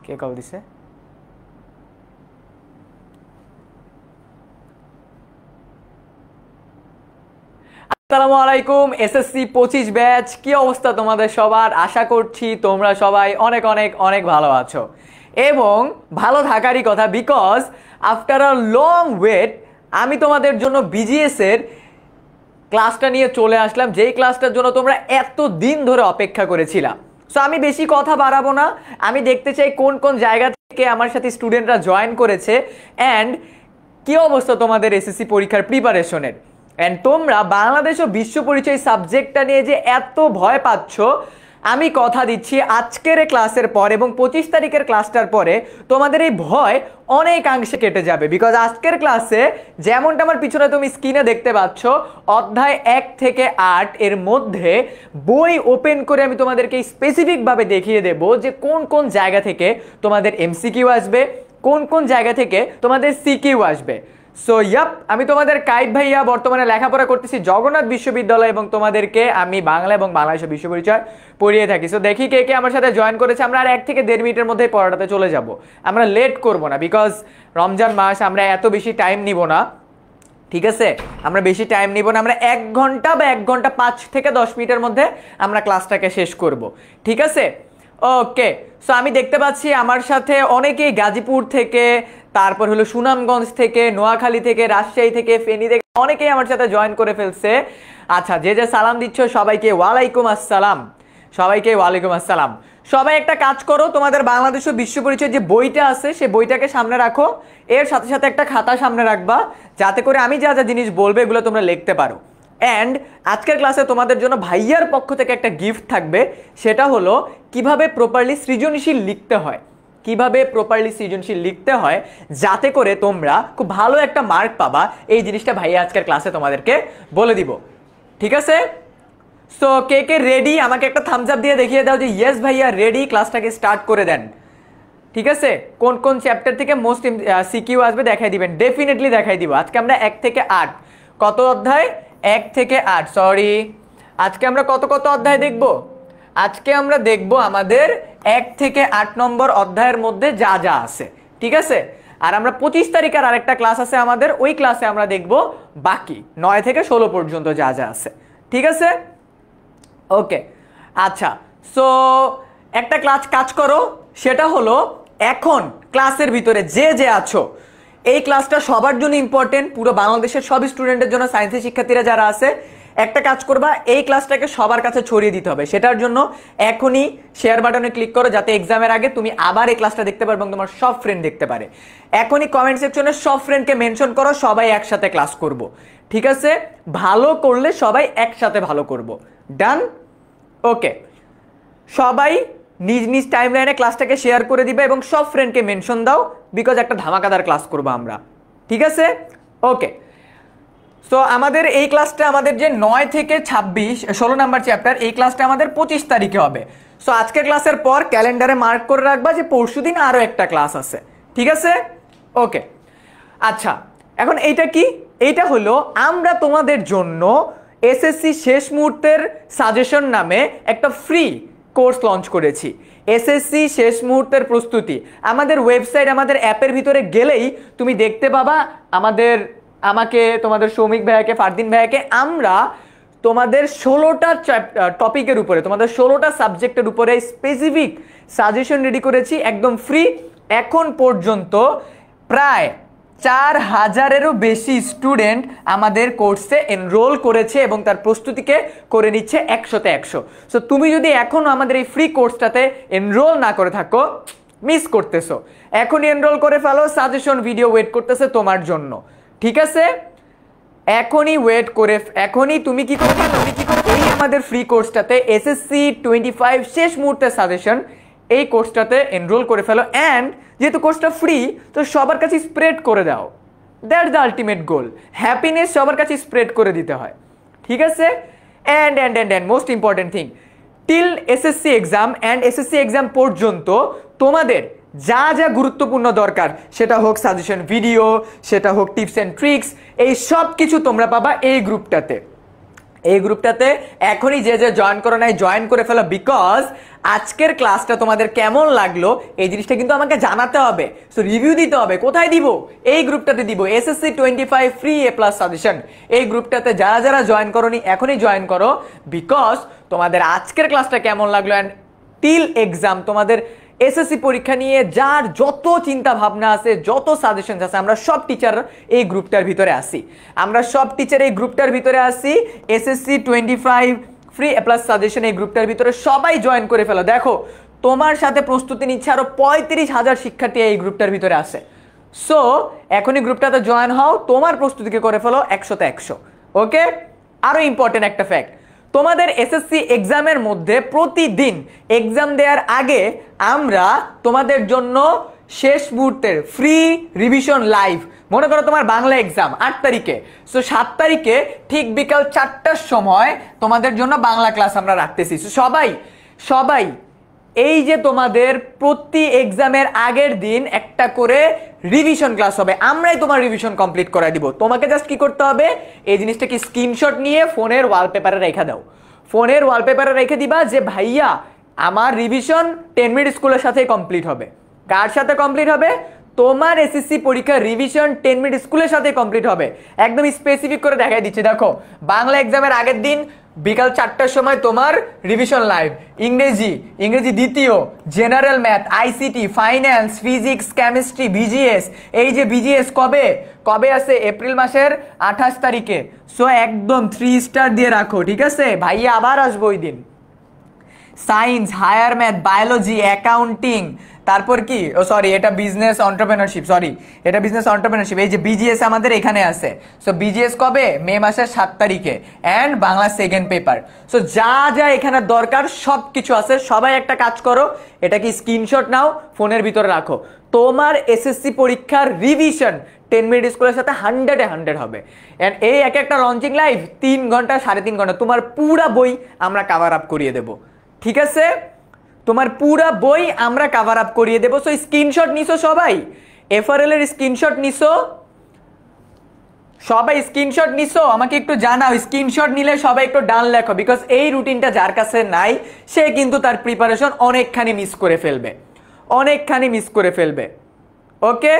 কে call দিছে? আসসালামু আলাইকুম এসএসসি 25 ব্যাচ, কি অবস্থা তোমাদের সবার? আশা করছি তোমরা সবাই অনেক অনেক অনেক ভালো আছো এবং ভালো থাকারই কথা, because after a long wait আমি তোমাদের জন্য বিজিএস এর ক্লাসটা নিয়ে চলে আসলাম, যেই ক্লাসটার জন্য তোমরা এত দিন ধরে অপেক্ষা করেছিলা। সো আমি বেশি কথা বাড়াবো না, আমি দেখতে চাই কোন কোন জায়গা থেকে আমার সাথে স্টুডেন্টরা জয়েন করেছে অ্যান্ড কি অবস্থা তোমাদের এসএসসি পরীক্ষার প্রিপারেশনের। অ্যান্ড তোমরা বাংলাদেশ ও বিশ্ব পরিচয় সাবজেক্টটা নিয়ে যে এত ভয় পাচ্ছ, আমি কথা দিচ্ছি আজকের ক্লাসের পর এবং 25 তারিখের ক্লাসটার পরে তোমাদের এই ভয় অনেকাংশে কেটে যাবে। বিকজ আজকের ক্লাসে যেমনটা আমার পিছনে তুমি স্ক্রিনে দেখতে পাচ্ছ, অধ্যায় 1 থেকে 8 এর মধ্যে বই ওপেন করে আমি তোমাদেরকে স্পেসিফিকভাবে দেখিয়ে দেব যে কোন কোন জায়গা থেকে তোমাদের এমসিকিউ আসবে, কোন কোন জায়গা থেকে তোমাদের সিকিউ আসবে। সো ইয়াপ, আমি তোমাদের কাইদ ভাইয়া, বর্তমানে লেখাপড়া করতেছি জগন্নাথ বিশ্ববিদ্যালয় এবং তোমাদেরকে আমি বাংলা এবং বাংলাদেশের বিশ্ব পরিচয় পড়িয়ে থাকি। সো দেখি কে কে আমার সাথে জয়েন করেছে। আমরা আর 1 থেকে 1.5 মিনিটের মধ্যে পড়াটাতে চলে যাব, আমরা লেট করব না, বিকজ রমজান মাস, আমরা এত বেশি টাইম নিব না, ঠিক আছে? আমরা বেশি টাইম নিব না, আমরা 1 ঘন্টা বা 1 ঘন্টা 5 থেকে 10 মিনিটের মধ্যে আমরা ক্লাসটাকে শেষ করব, ঠিক আছে? ওকে, সো আমি দেখতে পাচ্ছি আমার সাথে অনেকেই গাজীপুর থেকে, তারপর হলো সুনামগঞ্জ থেকে, নোয়াখালী থেকে, রাজশাহী থেকে, ফেনী থেকে অনেকেই আমার সাথে জয়েন করে ফেলছে। আচ্ছা, যে যে সালাম দিচ্ছ সবাইকে ওয়ালাইকুম আসসালাম, সবাইকে ওয়ালাইকুম আসসালাম। সবাই একটা কাজ করো, তোমাদের বাংলাদেশ ও বিশ্ব পরিচয় যে বইটা আছে সেই বইটাকে সামনে রাখো, এর সাথে সাথে একটা খাতা সামনে রাখবা, যাতে করে আমি যা যা জিনিস বলবো এগুলো তোমরা লিখতে পারো। অ্যান্ড আজকের ক্লাসে তোমাদের জন্য ভাইয়ার পক্ষ থেকে একটা গিফট থাকবে, সেটা হলো কিভাবে প্রপারলি সৃজনশীল লিখতে হয়, কিভাবে প্রপারলি সৃজনশীল লিখতে হয়, যাতে করে তোমরা খুব ভালো একটা মার্ক পাবা। এই জিনিসটা ভাইয়া আজকের ক্লাসে তোমাদেরকে বলে দিব, ঠিক আছে? সো কে কে রেডি আমাকে একটা থামস আপ দিয়ে দেখিয়ে দাও যে ইয়েস ভাইয়া রেডি, ক্লাসটাকে স্টার্ট করে দেন, ঠিক আছে? কোন কোন চ্যাপ্টার থেকে মোস্ট সিকিউ আসবে দেখাই দিবেন, ডেফিনেটলি দেখাই দিব। আজকে আমরা 1 থেকে 8, কত অধ্যায়? 1 থেকে 8, সরি, আজকে আমরা কত কত অধ্যায় দেখব? আজকে আমরা দেখব আমাদের 1 থেকে 8 নম্বর অধ্যায়ের মধ্যে যা যা আছে, ঠিক আছে? আর আমরা 25 তারিখের আরেকটা ক্লাস আছে আমাদের, ওই ক্লাসে আমরা দেখব বাকি 9 থেকে 16 পর্যন্ত যা যা আছে, ঠিক আছে? ওকে, আচ্ছা, সো একটা কাজ করো, সেটা হলো এখন ক্লাসের ভিতরে যে যে আছো, এই ক্লাসটা সবার জন্য ইম্পর্টেন্ট, পুরো বাংলাদেশের সব স্টুডেন্টের জন্য, সায়েন্সের শিক্ষার্থীরা যারা আছে, একটা কাজ করবা, এই ক্লাসটাকে সবার কাছে ছড়িয়ে দিতে হবে। সেটার জন্য এখনই শেয়ার বাটনে ক্লিক করো, যাতে এক্সামের আগে তুমি আবার এই ক্লাসটা দেখতে পারো এবং তোমার সব ফ্রেন্ড দেখতে পারে। এখনই কমেন্ট সেকশনে সব ফ্রেন্ডকে মেনশন করো, সবাই একসাথে ক্লাস করব, ঠিক আছে? ভালো করলে সবাই একসাথে ভালো করব, ডান? ওকে, সবাই নিজ নিজ টাইমলাইনে ক্লাসটাকে শেয়ার করে দিবে এবং সব ফ্রেন্ডকে মেনশন দাও, বিকজ একটা ধামাকাদার ক্লাস করবো আমরা, ঠিক আছে? ওকে, সো আমাদের এই ক্লাসটা, আমাদের যে 9 থেকে 26 16 নাম্বার চ্যাপ্টার, এই ক্লাসটা আমাদের 25 তারিখে হবে। সো আজকের ক্লাসের পর ক্যালেন্ডারে মার্ক করে রাখবা যে পরশুদিন আরো একটা ক্লাস আছে, ঠিক আছে? ওকে, আচ্ছা, এখন এইটা কি? এইটা হলো আমরা তোমাদের জন্য এসএসসি শেষ মুহূর্তের সাজেশন নামে একটা ফ্রি কোর্স লঞ্চ করেছি। এসএসসি শেষ মুহূর্তের প্রস্তুতি, আমাদের ওয়েবসাইট, আমাদের অ্যাপের ভিতরে গেলেই তুমি দেখতে পাবা আমাকে, তোমাদের সৌমিক ভাইয়াকে, ফারদিন ভাইয়াকে, আমরা তোমাদের 16টা টপিকের উপরে, তোমাদের 16টা সাবজেক্টের উপরে স্পেসিফিক সাজেশন রেডি করেছি, একদম ফ্রি। এখন পর্যন্ত প্রায় 4000-এরও বেশি স্টুডেন্ট আমাদের কোর্সে এনরোল করেছে এবং তার প্রস্তুতিকে করে নিচ্ছে 100তে 100। সো তুমি যদি এখনো আমাদের এই ফ্রি কোর্সটাতে এনরোল না করে থাকো, মিস করতেছো, এখনই এনরোল করে ফেলো, সাজেশন ভিডিও ওয়েট করতেছে তোমার জন্য, ঠিক আছে? এখনই ওয়েট করে, এখনই তুমি কি করবে, এই আমাদের ফ্রি কোর্সটাতে এসএসসি 25 শেষ মুহূর্তের সাজেশন, এই কোর্সটাতে এনরোল করে ফেলো। অ্যান্ড যেহেতু কোর্সটা ফ্রি, তো সবার কাছে স্প্রেড করে দাও, that's the ultimate goal. Happiness সবার কাছে স্প্রেড করে দিতে হয়, ঠিক আছে? And most important thing, till SSC exam and SSC exam পর্যন্ত তোমাদের যা যা গুরুত্বপূর্ণ দরকার, সেটা হোক সাজেশন ভিডিও, সেটা হোক টিপস অ্যান্ড ট্রিক্স, এই সব কিছু তোমরা পাবা এই গ্রুপটাতে। এই গ্রুপটাতে এখনই যে যে জয়েন করো নাই, জয়েন করে ফেলো, বিকজ আজকের ক্লাসটা তোমাদের কেমন লাগলো এই জিনিসটা কিন্তু আমাকে জানাতে হবে। সো রিভিউ দিতে হবে। কোথায় দিব? এই গ্রুপটাতে দিব, এসএসসি 25 ফ্রি এ প্লাস সাজেশন। এই গ্রুপটাতে যারা যারা জয়েন করোনি এখনই জয়েন করো, বিকজ তোমাদের আজকের ক্লাসটা কেমন লাগলো অ্যান্ড টিল এক্সাম তোমাদের এসএসসি পরীক্ষা নিয়ে যার যত চিন্তা ভাবনা আছে, যত সাজেশন আছে, আমরা সব টিচার এই গ্রুপটার ভিতরে আসি। আমরা সব টিচার এই গ্রুপটার ভিতরে আসি। এসএসসি 25 ফ্রি এ প্লাস সাজেশন এই গ্রুপটার ভিতরে সবাই জয়েন করে ফেলো। দেখো তোমার সাথে প্রস্তুতি নিচ্ছে আরো 35,000 শিক্ষার্থী এই গ্রুপটার ভিতরে আছে। সো এখনই গ্রুপটাতে জয়েন হও, তোমার প্রস্তুতিকে করে ফেলো 100তে 100। ওকে, আরো ইম্পর্টেন্ট একটা ফ্যাক্ট, তোমাদের এসএসসি এক্সামের মধ্যে প্রতিদিন এক্সাম দেওয়ার আগে আমরা তোমাদের জন্য শেষ মুহূর্তের ফ্রি রিভিশন লাইভ, মনে করো তোমার বাংলা এক্সাম 8 তারিখে, সো 7 তারিখে ঠিক বিকাল 4টার সময় তোমাদের জন্য বাংলা ক্লাস আমরা রাখতেছি। সবাই সবাই এই যে তোমাদের প্রতি এক্সামের আগের দিন একটা করে রিভিশন ক্লাস হবে, আমরাই তোমার রিভিশন কমপ্লিট করে দিব। তোমাকে জাস্ট কি করতে হবে, এই জিনিসটা কি স্ক্রিনশট নিয়ে ফোনের ওয়ালপেপারে রেখে দাও। ফোনের ওয়ালপেপারে রেখে দিবা যে ভাইয়া আমার রিভিশন 10 মিনিট স্কুলের সাথে কমপ্লিট হবে। কার সাথে কমপ্লিট হবে? তোমার এসএসসি পরীক্ষার রিভিশন 10 মিনিট স্কুলের সাথে কমপ্লিট হবে। একদম স্পেসিফিক করে দেখাই দিচ্ছি। দেখো বাংলা এক্সামের আগের দিন বিকাল 4টার সময় তোমার রিভিশন লাইভ, ইংরেজি দ্বিতীয়, general math, ICT, finance, physics, chemistry, BGS. এই যে বিজিএস কবে আছে? এপ্রিল মাসের 28 তারিখে। সো একদম 3 স্টার দিয়ে রাখো, ঠিক আছে ভাইয়া, আবার আসবো ওই দিন। Science, higher math, biology, accounting, তারপর কি এটা বিজনেস অন্টারপ্রেনারশিপ, এই যে বিজিএস আমাদের এখানে আছে। সো বিজিএস কবে? মে মাসের 7 তারিখে, and Bangla second paper. So যা যা এখানে দরকার সব কিছু আছে। সবাই একটা কাজ করো, এটা কি স্ক্রিনশট নাও, ফোনের ভিতরে রাখো। তোমার এসএসসি পরীক্ষার রিভিশন 10 মিনিট স্কুলের সাথে 100-এ 100 হবে। এন্ড এই একটা লঞ্চিং লাইভ 3 ঘন্টা 3.5 ঘন্টা তোমার পুরা বই আমরা কাভার আপ করিয়ে দেব, ঠিক আছে? তোমার পুরা বই আমরা কাভার আপ করিয়ে দেবো। সো স্ক্রিনশট নিছো সবাই, এফআরএল এর স্ক্রিনশট নিছো সবাই? স্ক্রিনশট নিছো? আমাকে একটু জানাও। স্ক্রিনশট নিলে সবাই একটু ডান লেখো, বিকজ এই রুটিনটা যার কাছে নাই সে কিন্তু তার প্রিপারেশন অনেকখানি মিস করে ফেলবে। ওকে,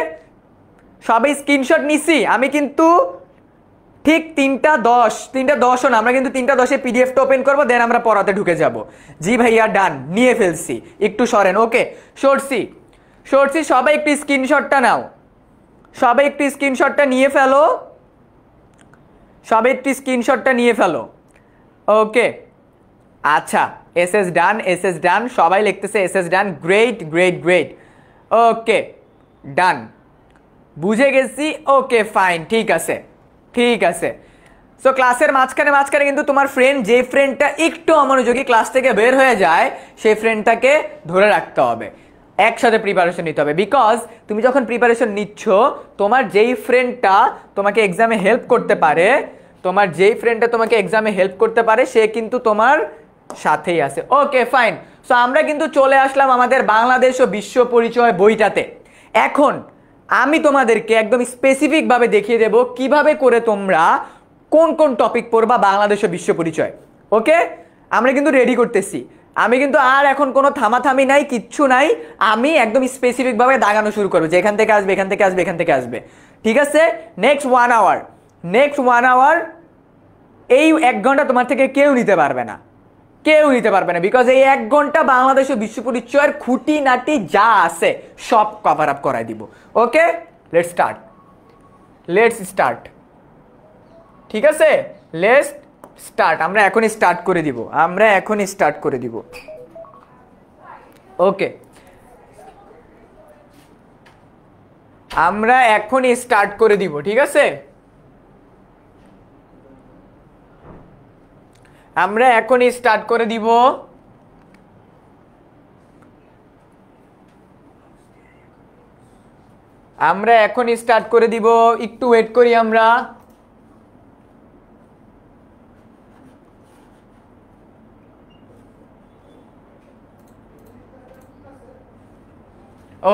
সবাই স্ক্রিনশট নিছি। আমি কিন্তু ঠিক 3:10 না, আমরা কিন্তু 3:10 পিডিএফটা ওপেন করবো, দেন আমরা পড়াতে ঢুকে যাব। জি ভাইয়া, ডান, নিয়ে ফেলছি, একটু সরেন। ওকে, সরছি। সবাই একটু স্ক্রিনশটটা নাও, সবাই একটু স্ক্রিনশটটা নিয়ে ফেলো। ওকে, আচ্ছা, এসএস ডান, সবাই লিখতেছে এসএস ডান। গ্রেট। ওকে, ডান, বুঝে গেছি। ওকে, ফাইন, ঠিক আছে। সো ক্লাসের মাঝখানে কিন্তু তোমার ফ্রেন্ড, যে ফ্রেন্ডটা একটু অমনোযোগী, ক্লাস থেকে বের হয়ে যায়, সেই ফ্রেন্ডটাকে ধরে রাখতে হবে। একসাথে প্রিপারেশন নিতে হবে, বিকজ তুমি যখন প্রিপারেশন নিচ্ছ, তোমার যেই ফ্রেন্ডটা তোমাকে এক্সামে হেল্প করতে পারে সে কিন্তু তোমার সাথেই আছে। ওকে, ফাইন। সো আমরা কিন্তু চলে আসলাম আমাদের বাংলাদেশ ও বিশ্ব পরিচয় বইটাতে। এখন আমি তোমাদেরকে একদম স্পেসিফিক ভাবে দেখিয়ে দেব কিভাবে করে তোমরা কোন টপিক পড়বা বাংলাদেশ ও বিশ্ব পরিচয়। ওকে, আমরা কিন্তু রেডি করতেছি। আমি কিন্তু আর এখন কোনো থামাথামি নাই, কিচ্ছু নাই। আমি একদম স্পেসিফিক ভাবে দাগানো শুরু করবো যে এখান থেকে আসবে, ঠিক আছে? নেক্সট 1 আওয়ার এই 1 ঘন্টা তোমার থেকে কেউ নিতে পারবে না, বিকজ এই 1 ঘন্টা বাংলাদেশ ও বিশ্ব পরিচয়ের খুঁটিনাটি যা আছে সব কভার আপ করাই দিব। ওকে, লেটস স্টার্ট। ঠিক আছে, লেটস স্টার্ট। আমরা এখনই স্টার্ট করে দিব। ওকে, আমরা এখনই স্টার্ট করে দিব, ঠিক আছে? আমরা এখনই স্টার্ট করে দিব। একটু ওয়েট করি আমরা।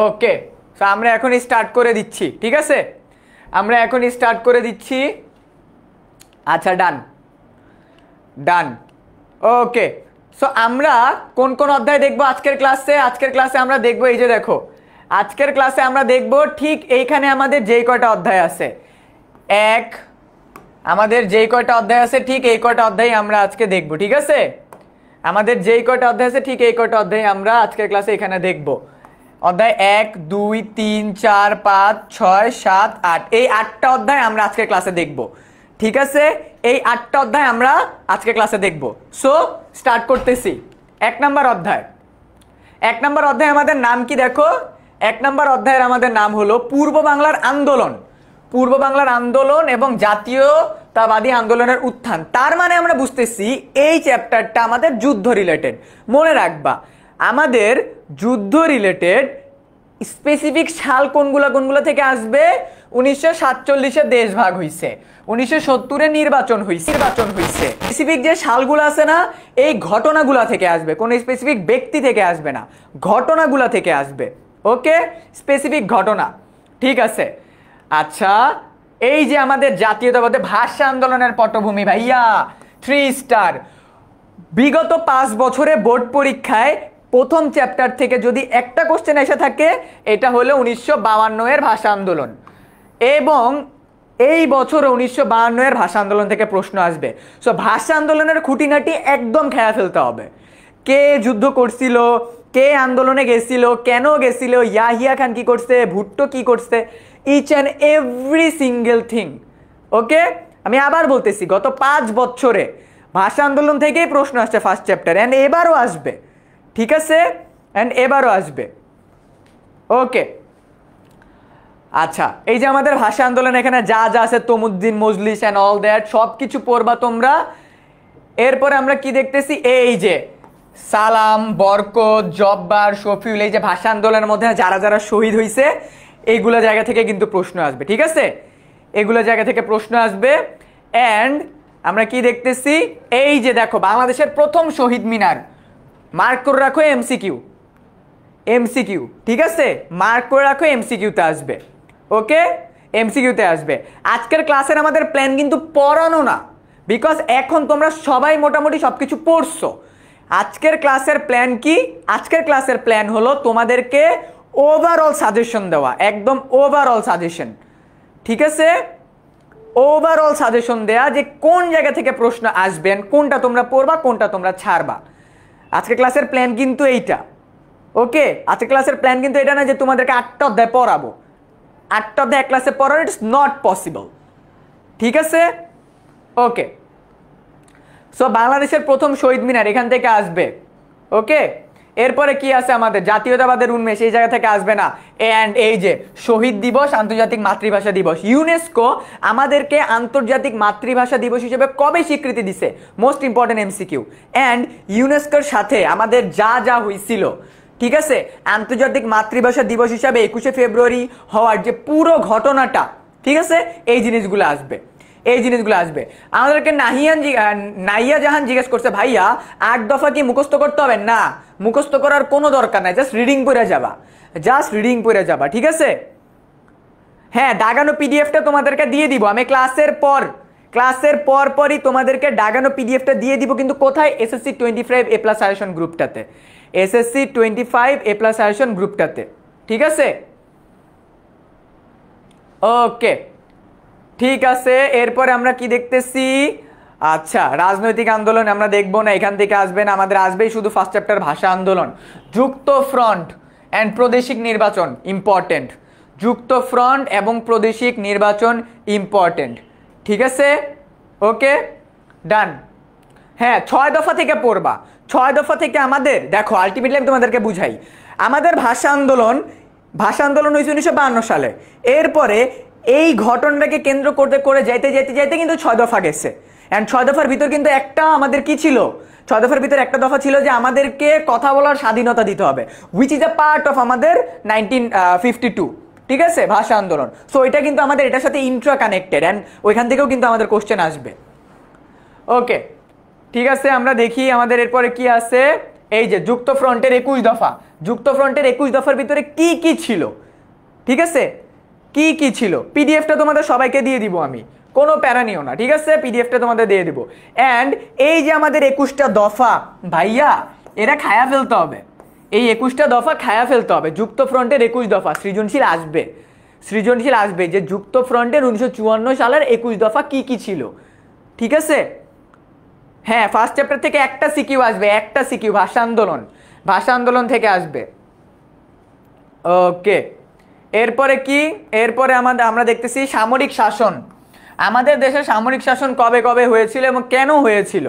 ওকে, তো আমরা এখনই স্টার্ট করে দিচ্ছি, ঠিক আছে? আচ্ছা, ডান। ওকে, সো আমরা কোন কোন অধ্যায় দেখবো আজকের ক্লাসে আমরা দেখবো, এই যে দেখো আজকের ক্লাসে আমরা দেখবো ঠিক এইখানে আমাদের যেই কয়টা অধ্যায় আছে, আমাদের যেই কয়টা অধ্যায় আছে ঠিক এই কয়টা অধ্যায় আমরা আজকে দেখবো। ঠিক আছে, আমাদের যেই কয়টা অধ্যায় আছে ঠিক এই কয়টা অধ্যায় আমরা আজকের ক্লাসে এখানে দেখবো। অধ্যায় 1 2 3 4 5 6 7 8, এই 8টা অধ্যায় আমরা আজকের ক্লাসে দেখবো। ঠিক আছে, এই 8টা অধ্যায় আমরা আজকে ক্লাসে দেখব। সো স্টার্ট করতেছি। 1 নম্বর অধ্যায় আমাদের নাম কি দেখো, 1 নম্বর অধ্যায়ের আমাদের নাম হলো পূর্ব বাংলার আন্দোলন এবং জাতীয়তাবাদী আন্দোলনের উত্থান। তার মানে আমরা বুঝতেছি এই চ্যাপ্টারটা আমাদের যুদ্ধ রিলেটেড। মনে রাখবা আমাদের যুদ্ধ রিলেটেড স্পেসিফিক সাল কোনগুলা থেকে আসবে, 1947-এ দেশ ভাগ হইছে, 1970-এ নির্বাচন হইছে। স্পেসিফিক যে সালগুলো আছে না, এই ঘটনাগুলা থেকে আসবে, কোন স্পেসিফিক ব্যক্তি থেকে আসবে না, ঘটনাগুলা থেকে আসবে। ওকে, স্পেসিফিক ঘটনা। ঠিক আছে, আচ্ছা এই যে আমাদের জাতীয়তাবাদী ভাষা আন্দোলনের পটভূমি ভাইয়া 3 স্টার। বিগত 5 বছরে বোর্ড পরীক্ষায় প্রথম চ্যাপ্টার থেকে যদি একটা কোশ্চেন এসে থাকে, এটা হলো 1952 এর ভাষা আন্দোলন, এবং এই বছর 1952 এর ভাষা আন্দোলন থেকে প্রশ্ন আসবে। সো ভাষা আন্দোলনের খুঁটিনাটি একদম খেয়া ফেলতে হবে। কে যুদ্ধ করছিল, কে আন্দোলনে গেছিল, কেন গেছিল, ইয়াহিয়া খান কি করছে, ভুট্টো কি করছে, each and every single thing. Okay, আমি আবার বলতেছি গত 5 বছরে ভাষা আন্দোলন থেকেই প্রশ্ন আসছে ফার্স্ট চ্যাপ্টার, অ্যান্ড এবারও আসবে। ঠিক আছে, অ্যান্ড এবারও আসবে। ওকে, আচ্ছা এই যে আমাদের ভাষা আন্দোলন এখানে যা যা আছে, তমুদ্দিন মজলিস অ্যান্ড অল দ্যাট সব কিছু পড়বা তোমরা। এরপরে আমরা কি দেখতেছি, এই যে সালাম, বরকত, জব্বার, শফিউল, এই যে ভাষা আন্দোলনের মধ্যে যারা যারা শহীদ হয়েছে, এইগুলো জায়গা থেকে কিন্তু প্রশ্ন আসবে। ঠিক আছে, এগুলো জায়গা থেকে প্রশ্ন আসবে। অ্যান্ড আমরা কি দেখতেছি, এই যে দেখো বাংলাদেশের প্রথম শহীদ মিনার, মার্ক করে রাখো এমসিকিউ। ঠিক আছে, মার্ক করে রাখো, এমসিকিউতে আসবে। ওকে, এমসিকিউতে আসবে। আজকের ক্লাসের আমাদের প্ল্যান কিন্তু পড়ানো না, বিকজ এখন তোমরা সবাই মোটামুটি সবকিছু পড়ছো। আজকের ক্লাসের প্ল্যান কি, আজকের ক্লাসের প্ল্যান হলো তোমাদেরকে ওভারঅল সাজেশন দেওয়া, একদম ওভারঅল সাজেশন। ঠিক আছে, ওভারঅল সাজেশন দেয়া যে কোন জায়গা থেকে প্রশ্ন আসবেন, কোনটা তোমরা পড়বা, কোনটা তোমরা ছাড়বা। আজকের ক্লাসের প্ল্যান কিন্তু এইটা। ওকে, আজকের ক্লাসের প্ল্যান কিন্তু এটা না যে তোমাদেরকে 8টা অধ্যায় পড়াবো, 8টা অধ্যায় এক ক্লাসে পড়ানো, ইটস নট পসিবল। ঠিক আছে, ওকে। সো বাংলাদেশের প্রথম শহীদ মিনার এখান থেকে আসবে। ওকে, এরপরে কি আছে আমাদের, জাতীয়তাবাদের উন্মেষ, এই জায়গা থেকে আসবে না। অ্যান্ড এই যে শহীদ দিবস, আন্তর্জাতিক মাতৃভাষা দিবস, ইউনেস্কো আমাদেরকে আন্তর্জাতিক মাতৃভাষা দিবস হিসেবে কবে স্বীকৃতি দিছে, মোস্ট ইম্পর্টেন্ট এমসিকিউ। অ্যান্ড ইউনেস্কোর সাথে আমাদের যা যা হয়েছিল, ঠিক আছে, আন্তর্জাতিক মাতৃভাষা দিবস হিসাবে 21শে ফেব্রুয়ারি হওয়ার যে পুরো ঘটনাটা, ঠিক আছে, এই জিনিসগুলো আসবে। আমাদেরকে নাইয়া জাহান জিজ্ঞেস করছে, ভাইয়া 8 দফা কি মুখস্থ করতে হবে? না, মুখস্থ করার কোনো দরকার নাই, জাস্ট রিডিং পড়ে যাবা। ঠিক আছে, হ্যাঁ, দাগানো পিডিএফটা তোমাদেরকে দিয়ে দিব আমি ক্লাসের পরই তোমাদেরকে দাগানো পিডিএফটা দিয়ে দিব, কিন্তু কোথায়? এসএসসি 25 A+ সাজেশন গ্রুপটাতে, এসএসসি 25 A+ সাজেশন গ্রুপটাতে। ঠিক আছে, ওকে, ঠিক আছে। এরপরে আমরা কি দেখতেছি, আচ্ছা রাজনৈতিক আন্দোলন আমরা দেখবো না, এখান থেকে আসবে না, আমাদের আসবেই শুধু ফার্স্ট চ্যাপ্টার ভাষা আন্দোলন। যুক্ত ফ্রন্ট অ্যান্ড প্রাদেশিক নির্বাচন ইম্পর্টেন্ট, যুক্ত ফ্রন্ট এবং প্রাদেশিক নির্বাচন ইম্পর্টেন্ট। ঠিক আছে, ওকে, ডান। হ্যাঁ, 6 দফা থেকে পড়বা, 6 দফা থেকে আমাদের দেখো, আলটিমেটলি আমি তোমাদেরকে বুঝাই, আমাদের ভাষা আন্দোলন হয়েছে 1952 সালে। এরপরে এই ঘটনাটাকে কেন্দ্র করে যাইতে কিন্তু 6 দফা গেছে। অ্যান্ড 6 দফার ভিতর কিন্তু একটা আমাদের কি ছিল, 6 দফার ভিতর একটা দফা ছিল যে আমাদেরকে কথা বলার স্বাধীনতা দিতে হবে, which is a part of আমাদের 1952। ঠিক আছে, ভাষা আন্দোলন। সো এটা কিন্তু আমাদের এটার সাথে ইন্ট্রা কানেক্টেড, অ্যান্ড ওইখান থেকেও কিন্তু আমাদের কোশ্চেন আসবে। ওকে, ঠিক আছে, আমরা দেখি আমাদের এরপরে কি আছে। এই যে যুক্ত ফ্রন্টের 21 দফার ভিতরে কি কি ছিল, ঠিক আছে, কি কি ছিল, পিডিএফটা তোমাদের সবাইকে দিয়ে দিব আমি, কোনো প্যারা নিও না, ঠিক আছে? পিডিএফটা তোমাদের দিয়ে দিব। অ্যান্ড এই যে আমাদের 21টা দফা, ভাইয়া এরা খায়া ফেলতে হবে, এই 21টা দফা খায়া ফেলতে হবে। যুক্ত ফ্রন্টের 21 দফা সৃজনশীল আসবে, সৃজনশীল আসবে যে যুক্ত ফ্রন্টের 1954 সালের 21 দফা কি কি ছিল, ঠিক আছে? হ্যাঁ, ফার্স্ট চ্যাপ্টার থেকে একটা সিকিউ আসবে, একটা সিকিউ ভাষা আন্দোলন, ভাষা আন্দোলন থেকে আসবে। ওকে, এরপরে কি? এরপরে আমরা দেখতেছি সামরিক শাসন। আমাদের দেশে সামরিক শাসন কবে কবে হয়েছিল এবং কেন হয়েছিল,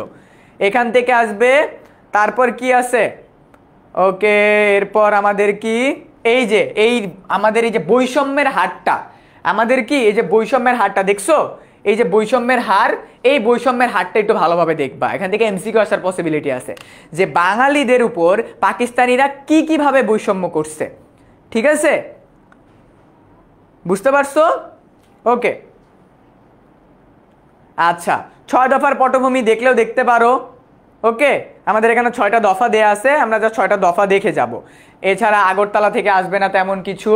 এখান থেকে আসবে। তারপর কি আছে? ওকে, এরপর আমাদের কি এই আমাদের এই যে বৈষম্যের হারটা, আমাদের কি এই যে বৈষম্যের হারটা দেখছো, এই যে বৈষম্যের হার, এই বৈষম্যের হারটা একটু ভালোভাবে দেখবা। এখান থেকে এমসিকিউ আসার পসিবিলিটি আছে যে বাঙালিদের উপর পাকিস্তানিরা কি কিভাবে বৈষম্য করছে, ঠিক আছে? বুঝতে পারছো? ওকে, আচ্ছা, 6 দফার পটভূমি দেখলেও দেখতে পারো। ওকে, আমাদের এখানে 6টা দফা দেয়া আছে, আমরা যা 6টা দফা দেখে যাব। এছাড়া আগরতলা থেকে আসবে না তেমন কিছু।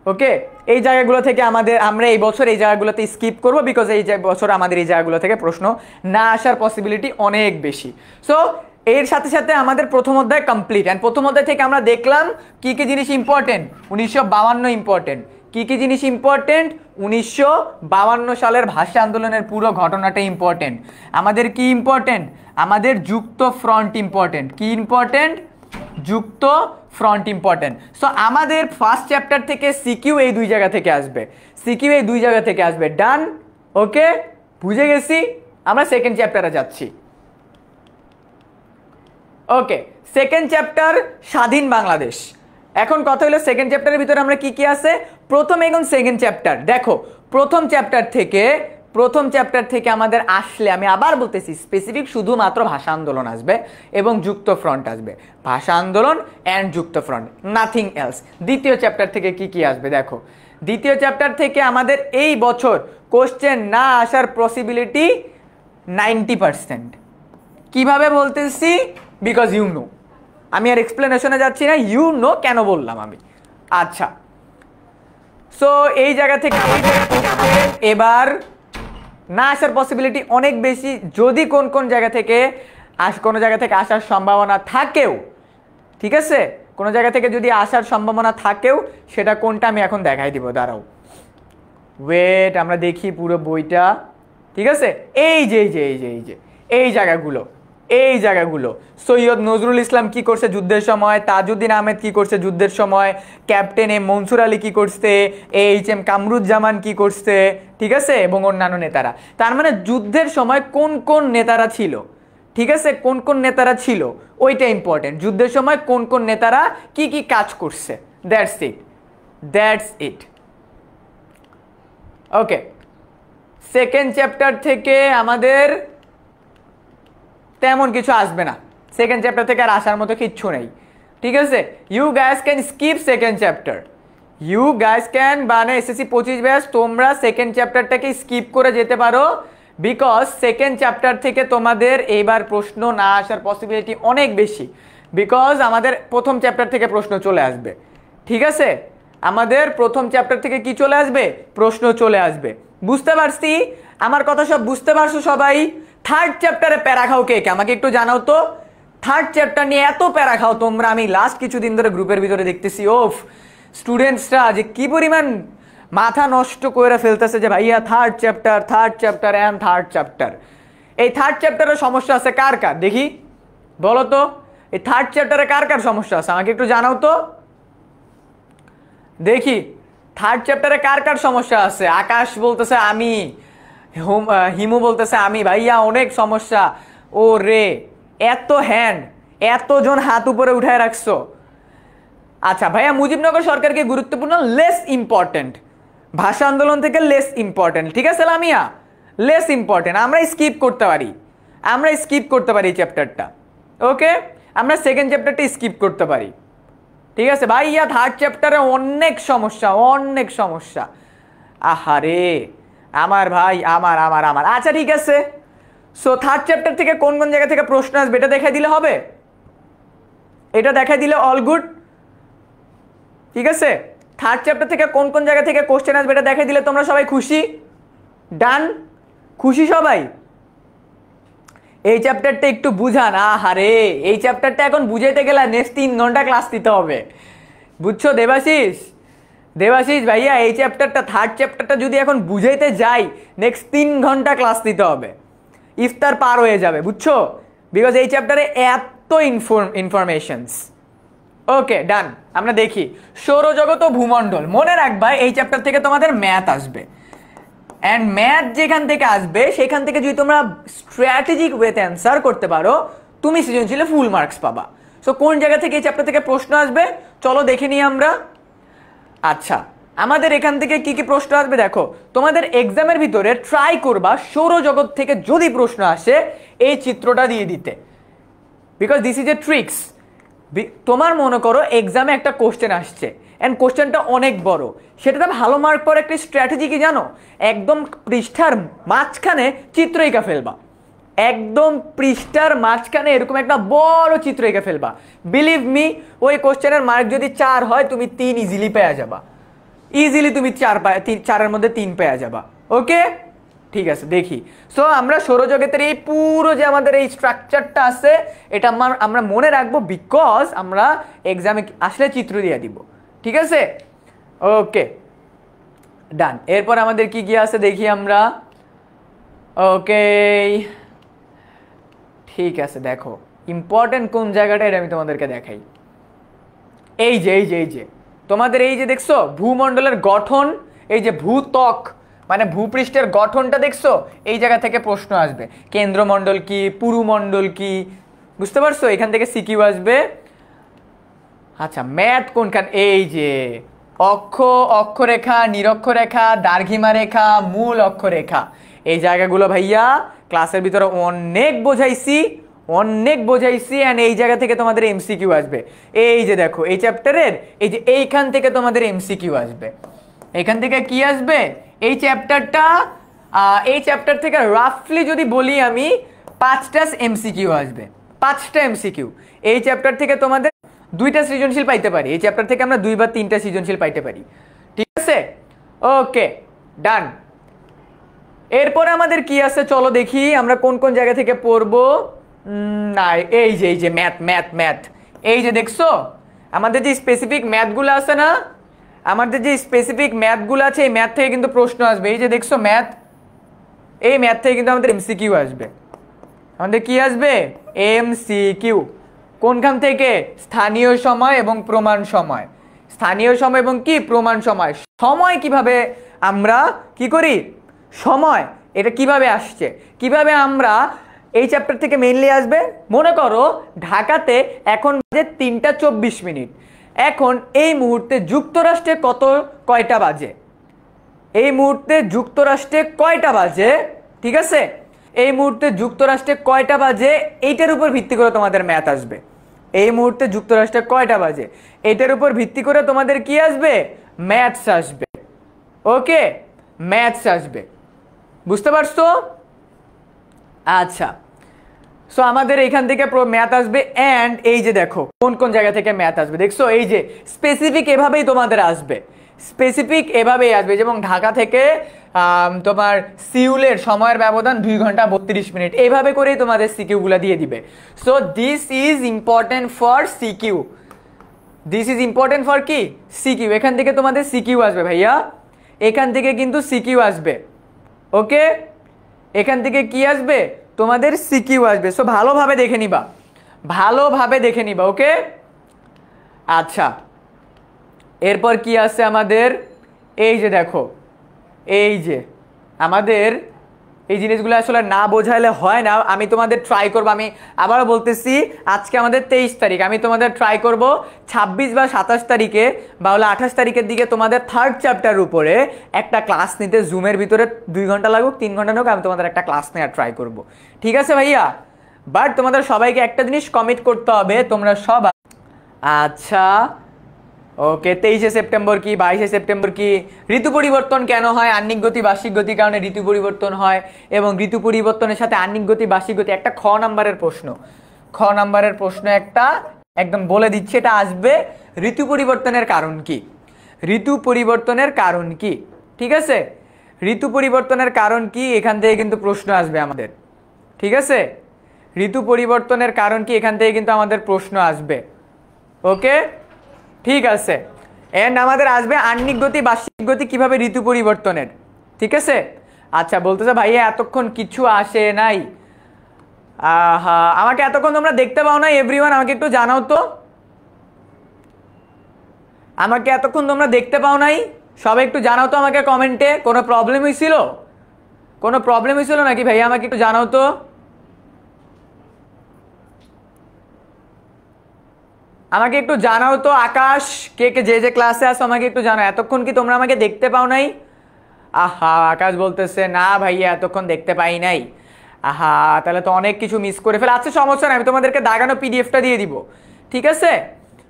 ওকে, এই জায়গাগুলো থেকে আমরা এই বছর এই জায়গাগুলোতে স্কিপ করব, বিকজ এই বছর আমাদের এই জায়গাগুলো থেকে প্রশ্ন না আসার পসিবিলিটি অনেক বেশি। সো এর সাথে সাথে আমাদের প্রথম অধ্যায় কমপ্লিট। অ্যান্ড প্রথম অধ্যায় থেকে আমরা দেখলাম কি কি জিনিস ইম্পর্টেন্ট। 1952 ইম্পর্টেন্ট, কি কি জিনিস ইম্পর্টেন্ট? 1952 সালের ভাষা আন্দোলনের পুরো ঘটনাটা ইম্পর্টেন্ট। আমাদের কি ইম্পর্টেন্ট? আমাদের যুক্ত ফ্রন্ট ইম্পর্টেন্ট। কি ইম্পর্টেন্ট? যুক্ত ফ্রন্ট ইম্পর্টেন্ট। সো আমাদের ফার্স্ট চ্যাপ্টার থেকে সিকিউ এই দুই জায়গা থেকে আসবে, সিকিউ এই দুই জায়গা থেকে আসবে। ডান? ওকে, বুঝে গেছি। আমরা সেকেন্ড চ্যাপ্টারে যাচ্ছি। ওকে, সেকেন্ড চ্যাপ্টার স্বাধীন বাংলাদেশ। এখন কথা হলো সেকেন্ড চ্যাপ্টারের ভিতরে আমরা কি কি আছে, প্রথম এবং সেকেন্ড চ্যাপ্টার। দেখো, প্রথম চ্যাপ্টার থেকে আমাদের আসলে, আমি আবার বলতেছি, স্পেসিফিক শুধুমাত্র ভাষা আন্দোলন আসবে এবং যুক্ত ফ্রন্ট আসবে। ভাষা আন্দোলন অ্যান্ড যুক্ত ফ্রন্ট, নাথিং এলস। দ্বিতীয় চ্যাপ্টার থেকে কি কি আসবে দেখো, দ্বিতীয় চ্যাপ্টার থেকে আমাদের এই বছর কোশ্চেন না আসার পসিবিলিটি 90%। কিভাবে বলতেছি? বিকজ ইউ নো, আমি আর এক্সপ্লেনেশনে যাচ্ছি না, ইউ নো কেন বললাম আমি। আচ্ছা, সো এই জায়গা থেকে এবার না আসার পসিবিলিটি অনেক বেশি। যদি কোন জায়গা থেকে কোনো জায়গা থেকে আসার সম্ভাবনা থাকেও, ঠিক আছে, কোনো জায়গা থেকে যদি আসার সম্ভাবনা থাকেও, সেটা কোনটা আমি এখন দেখাই দিব। দাঁড়াও, ওয়েট, আমরা দেখি পুরো বইটা, ঠিক আছে? এই জায়গাগুলো সৈয়দ নজরুল ইসলাম কি করছে যুদ্ধের সময়, তাজউদ্দিন আহমেদ কি করছে যুদ্ধের সময়, ক্যাপ্টেন এম মনসুর আলী কি করছে, এইচ.এম. কামরুজ্জামান কি করছে, ঠিক আছে, এবং অন্যান্য নেতারা। তার মানে যুদ্ধের সময় কোন কোন নেতারা ছিল, ঠিক আছে, কোন কোন নেতারা ছিল, ওইটা ইম্পর্টেন্ট। যুদ্ধের সময় কোন কোন নেতারা কি কি কাজ করছে, that's it. Okay, second chapter থেকে আমাদের তেমন কিছু আসবে না, সেকেন্ড চ্যাপ্টার থেকে আর আসার মতো কিচ্ছু নেই, ঠিক আছে? You guys can skip second chapter, you guys can, মানে এসএসসি 25 ব্যাচ, তোমরা সেকেন্ড চ্যাপ্টারটাকে স্কিপ করে যেতে পারো, বিকজ সেকেন্ড চ্যাপ্টার থেকে তোমাদের এইবার প্রশ্ন না আসার পসিবিলিটি অনেক বেশি, বিকজ আমাদের প্রথম চ্যাপ্টার থেকে প্রশ্ন চলে আসবে, ঠিক আছে? আমাদের প্রথম চ্যাপ্টার থেকে কি চলে আসবে? প্রশ্ন চলে আসবে। বুঝতে পারছি? আমার কথা সব বুঝতে পারছো সবাই? থার্ড চ্যাপ্টারে প্যারা খাও কে কে, আমাকে একটু জানাও তো। থার্ড চ্যাপ্টার নিয়ে এত প্যারা খাও তোমরা, আমি লাস্ট কিছুদিন ধরে গ্রুপের ভিতরে দেখতেছি, ওফ, স্টুডেন্টসরা যে কি পরিমাণ মাথা নষ্ট করে ফেলতেছে যে ভাইয়া third chapter and third chapter. এই থার্ড চ্যাপ্টারের সমস্যা আছে কার কার দেখি, বলো তো। এই থার্ড চ্যাপ্টারে কার কার সমস্যা আছে আমাকে একটু জানাও তো দেখি। থার্ড চ্যাপ্টারে কার কার সমস্যা আছে? আকাশ বলতেছে আমি, হিমু বলতেছে আমি। ভাইয়া অনেক সমস্যা। ও রে, এতজন হাত উপরে উঠায় রাখছো। আচ্ছা ভাইয়া, মুজিবনগর সরকারকে গুরুত্বপূর্ণ, লেস ইম্পর্টেন্ট, ভাষা আন্দোলন থেকে লেস ইম্পর্টেন্ট, ঠিক আছে লামিয়া? লেস ইম্পর্টেন্ট, আমরা স্কিপ করতে পারি এই চ্যাপ্টারটা। ওকে, আমরা সেকেন্ড চ্যাপ্টারটা স্কিপ করতে পারি, ঠিক আছে? ভাইয়া থার্ড চ্যাপ্টারে অনেক সমস্যা। আহারে আমার ভাই, আমার। আচ্ছা ঠিক আছে, সো থার্ড চ্যাপ্টার থেকে কোন কোন জায়গা থেকে প্রশ্ন আসবে এটা দেখাই দিলে হবে, এটা দেখাই দিলে অল গুড, ঠিক আছে? থার্ড চ্যাপ্টার থেকে কোন কোন জায়গা থেকে কোশ্চেন আসবে এটা দেখাই দিলে তোমরা সবাই খুশি। ডান, খুশি সবাই? এই চ্যাপ্টারটা একটু বুঝান। আহারে, এই চ্যাপ্টারটা এখন বুঝাইতে গেলে নেক্সট 3 ঘন্টা ক্লাস দিতে হবে, বুঝছো দেবাশিস? দেবাশিস ভাইয়া, এই চ্যাপ্টারটা, থার্ড চ্যাপ্টারটা যদি এখন বুঝাইতে যাই নেক্সট 3 ঘন্টা ক্লাস দিতে হবে, ইফতার পার হয়ে যাবে, বুঝছো? বিকজ এই চ্যাপ্টারে এত ইনফরমেশনস। ওকে ডান, আমরা দেখি সৌরজগৎ ও ভূমণ্ডল। মনে রাখবা এই চ্যাপ্টার থেকে তোমাদের ম্যাথ আসবে, অ্যান্ড ম্যাথ যেখান থেকে আসবে সেখান থেকে যদি তোমরা স্ট্র্যাটেজিক ওয়েতে অ্যান্সার করতে পারো তুমি সৃজনশীলে ফুল মার্কস পাবা। সো কোন জায়গা থেকে এই চ্যাপ্টার থেকে প্রশ্ন আসবে চলো দেখে নিই আমরা। আচ্ছা, আমাদের এখান থেকে কি কি প্রশ্ন আসবে দেখো, তোমাদের এক্সামের ভিতরে ট্রাই করবা সৌরজগৎ থেকে যদি প্রশ্ন আসে এই চিত্রটা দিয়ে দিতে, because this is a tricks. তোমার মনে করো এক্সামে একটা কোশ্চেন আসছে অ্যান্ড কোশ্চেনটা অনেক বড়, সেটাতে ভালো মার্ক পাওয়ার একটা স্ট্র্যাটেজি কি জানো? একদম পৃষ্ঠার মাঝখানে চিত্র এঁকে ফেলবা, একদম পৃষ্ঠার মাঝখানে এরকম একটা বড় চিত্র এঁকে ফেলবা। বিলিভ মি, ওই কোশ্চেনের মার্ক যদি 4 হয় তুমি 3 ইজিলি পেয়ে যাবা, ইজিলি তুমি 4-এর মধ্যে 3 পেয়ে যাবা। ওকে ঠিক আছে, দেখি। সো আমরা সৌরজগতের এই পুরো যে আমাদের এই স্ট্রাকচারটা আছে এটা আমরা মনে রাখবো, বিকজ আমরা এক্সামে আসলে চিত্র দিয়ে দিব। ঠিক আছে, ওকে ডান। এরপর আমাদের কি কি আছে দেখি আমরা। ওকে ঠিক আছে, দেখো ইম্পর্টেন্ট কোন জায়গাটা এটা আমি তোমাদেরকে দেখাই। এই যে তোমাদের এই যে দেখছো ভূমণ্ডলের গঠন, এই যে ভূত্বক মানে ভূপৃষ্ঠের গঠনটা দেখছো, এই জায়গা থেকে প্রশ্ন আসবে। কেন্দ্রমণ্ডল কি, পুরুমণ্ডল কি, বুঝতে পারছো? এখান থেকে সিকিউ আসবে। আচ্ছা, ম্যাথ কোনখান? এই যে অক্ষরেখা, নিরক্ষরেখা, দ্রাঘিমা রেখা, মূল অক্ষরেখা, এই জায়গাগুলো ভাইয়া ক্লাসের ভিতরে অনেক বোঝাইছি, অ্যান্ড এই জায়গা থেকে তোমাদের এমসিকিউ আসবে। এই যে দেখো এই চ্যাপ্টারের এই যে এইখান থেকে তোমাদের এমসিকিউ আসবে। এখান থেকে কি আসবে? এই চ্যাপ্টার থেকে রাফলি যদি বলি আমি 5টা এমসিকিউ আসবে, 5টা এমসিকিউ। এই চ্যাপ্টার থেকে তোমাদের 2টা সৃজনশীল পাইতে পারি, এই চ্যাপ্টার থেকে আমরা 2 বা 3টা সৃজনশীল পাইতে পারি। ঠিক আছে, ওকে ডান। এরপর আমাদের কি আছে চলো দেখি আমরা কোন কোন জায়গা থেকে পড়বো। না, এই যে ম্যাথ, এই যে দেখছো আমাদের যে স্পেসিফিক ম্যাথগুলো আছে না, আমাদের যে স্পেসিফিক ম্যাথগুলো আছে এই ম্যাথ থেকে কিন্তু প্রশ্ন আসবে। এই যে দেখছো ম্যাথ, এই ম্যাথ থেকে কিন্তু আমাদের এমসিকিউ আসবে। আমাদের কি আসবে? এমসিকিউ। কোনখান থেকে? স্থানীয় সময় এবং প্রমাণ সময়। স্থানীয় সময় এবং কি প্রমাণ সময়। সময় কিভাবে আমরা কি করি, সময় এটা কিভাবে আসছে, কিভাবে আমরা এই চ্যাপ্টার থেকে মেইনলি আসবে। মনে করো ঢাকাতে এখন বাজে 3:24, এখন এই মুহূর্তে যুক্তরাষ্ট্রে কয়টা বাজে, এই মুহূর্তে যুক্তরাষ্ট্রে কয়টা বাজে, ঠিক আছে, এই মুহূর্তে যুক্তরাষ্ট্রে কয়টা বাজে এইটার উপর ভিত্তি করে তোমাদের ম্যাথ আসবে। এই মুহূর্তে যুক্তরাষ্ট্রে কয়টা বাজে এটার উপর ভিত্তি করে তোমাদের কি আসবে? ম্যাথস আসবে। ওকে, ম্যাথস আসবে, বুঝতে পারছো? আচ্ছা, সো আমাদের এখান থেকে ম্যাথ আসবে। অ্যান্ড এই যে দেখো কোন কোন জায়গা থেকে ম্যাথ আসবে দেখছো, এই যে স্পেসিফিক এভাবেই তোমাদের আসবে, স্পেসিফিক এভাবেই আসবে। যেমন ঢাকা থেকে তোমার সিউলের সময়ের ব্যবধান 2 ঘন্টা 32 মিনিট, এইভাবে করেই তোমাদের সিকিউগুলো দিয়ে দিবে। So this is important for CQ, this is important for কি সিকিউ। এখান থেকে তোমাদের সিকিউ আসবে ভাইয়া, এখান থেকে কিন্তু সিকিউ আসবে। ওকে, এখান থেকে কি আসবে? তোমাদের সিকিউ আসবে। সো ভালোভাবে দেখে নিবা, ভালোভাবে দেখে নিবা। ওকে, আচ্ছা এরপর কি আছে আমাদের? এই যে দেখো, এই যে আমাদের এই জিনিসগুলো আসলে না বোঝাইলে হয় না। আমি তোমাদের ট্রাই করবো, আমি আবারও বলতেছি আজকে আমাদের 23 তারিখ, আমি তোমাদের ট্রাই করব 26 বা 27 তারিখে বা হলে 28 তারিখের দিকে তোমাদের থার্ড চ্যাপ্টারের উপরে একটা ক্লাস নিতে। জুমের ভিতরে 2 ঘন্টা লাগুক 3 ঘন্টা লাগুক, আমি তোমাদের একটা ক্লাস নেওয়ার ট্রাই করব। ঠিক আছে ভাইয়া? বাট তোমাদের সবাইকে একটা জিনিস কমিট করতে হবে, তোমরা সবাই আচ্ছা ওকে 23শে সেপ্টেম্বর কি 22শে সেপ্টেম্বর কি, ঋতু পরিবর্তন কেন হয়? আহ্নিক গতি বার্ষিক গতির কারণে ঋতু পরিবর্তন হয়, এবং ঋতু পরিবর্তনের সাথে আহ্নিক গতি বার্ষিক গতি। একটা খ নাম্বারের প্রশ্ন, খ নাম্বারের প্রশ্ন একটা একদম বলে দিচ্ছে, এটা আসবে। ঋতু পরিবর্তনের কারণ কি, ঋতু পরিবর্তনের কারণ কি, ঠিক আছে? ঋতু পরিবর্তনের কারণ কি, এখান থেকে কিন্তু প্রশ্ন আসবে আমাদের। ঠিক আছে, ঋতু পরিবর্তনের কারণ কি, এখান থেকে কিন্তু আমাদের প্রশ্ন আসবে। ওকে, ঠিক আছে। এন্ড আমাদের আসবে আহ্নিক গতি বার্ষিক গতি কিভাবে ঋতু পরিবর্তনের। ঠিক আছে, আচ্ছা বলতেছে ভাইয়া এতক্ষণ কিছু আসে নাই। আমাকে এতক্ষণ তোমরা দেখতে পাও না এভরিওয়ান, আমাকে একটু জানাও তো, আমাকে এতক্ষণ তোমরা দেখতে পাও নাই? সবাই একটু জানাও তো আমাকে কমেন্টে। কোনো প্রবলেম হয়েছিল, কোনো প্রবলেম হয়েছিল নাকি ভাইয়া? আমাকে একটু জানাও তো। আমাকে একটু জানাও তো আকাশ, কে কে যে যে ক্লাসে আসো আমাকে একটু জানাও। এতক্ষণ কি তোমরা আমাকে দেখতে পাও নাই? আকাশ বলতেছে না ভাইয়া এতক্ষণ দেখতে পাই নাই। তাহলে তো অনেক কিছু মিস করে ফেলে। আচ্ছা সমস্যা নাই, আমি তোমাদেরকে দাগানো পিডিএফটা দিয়ে দিব। ঠিক আছে,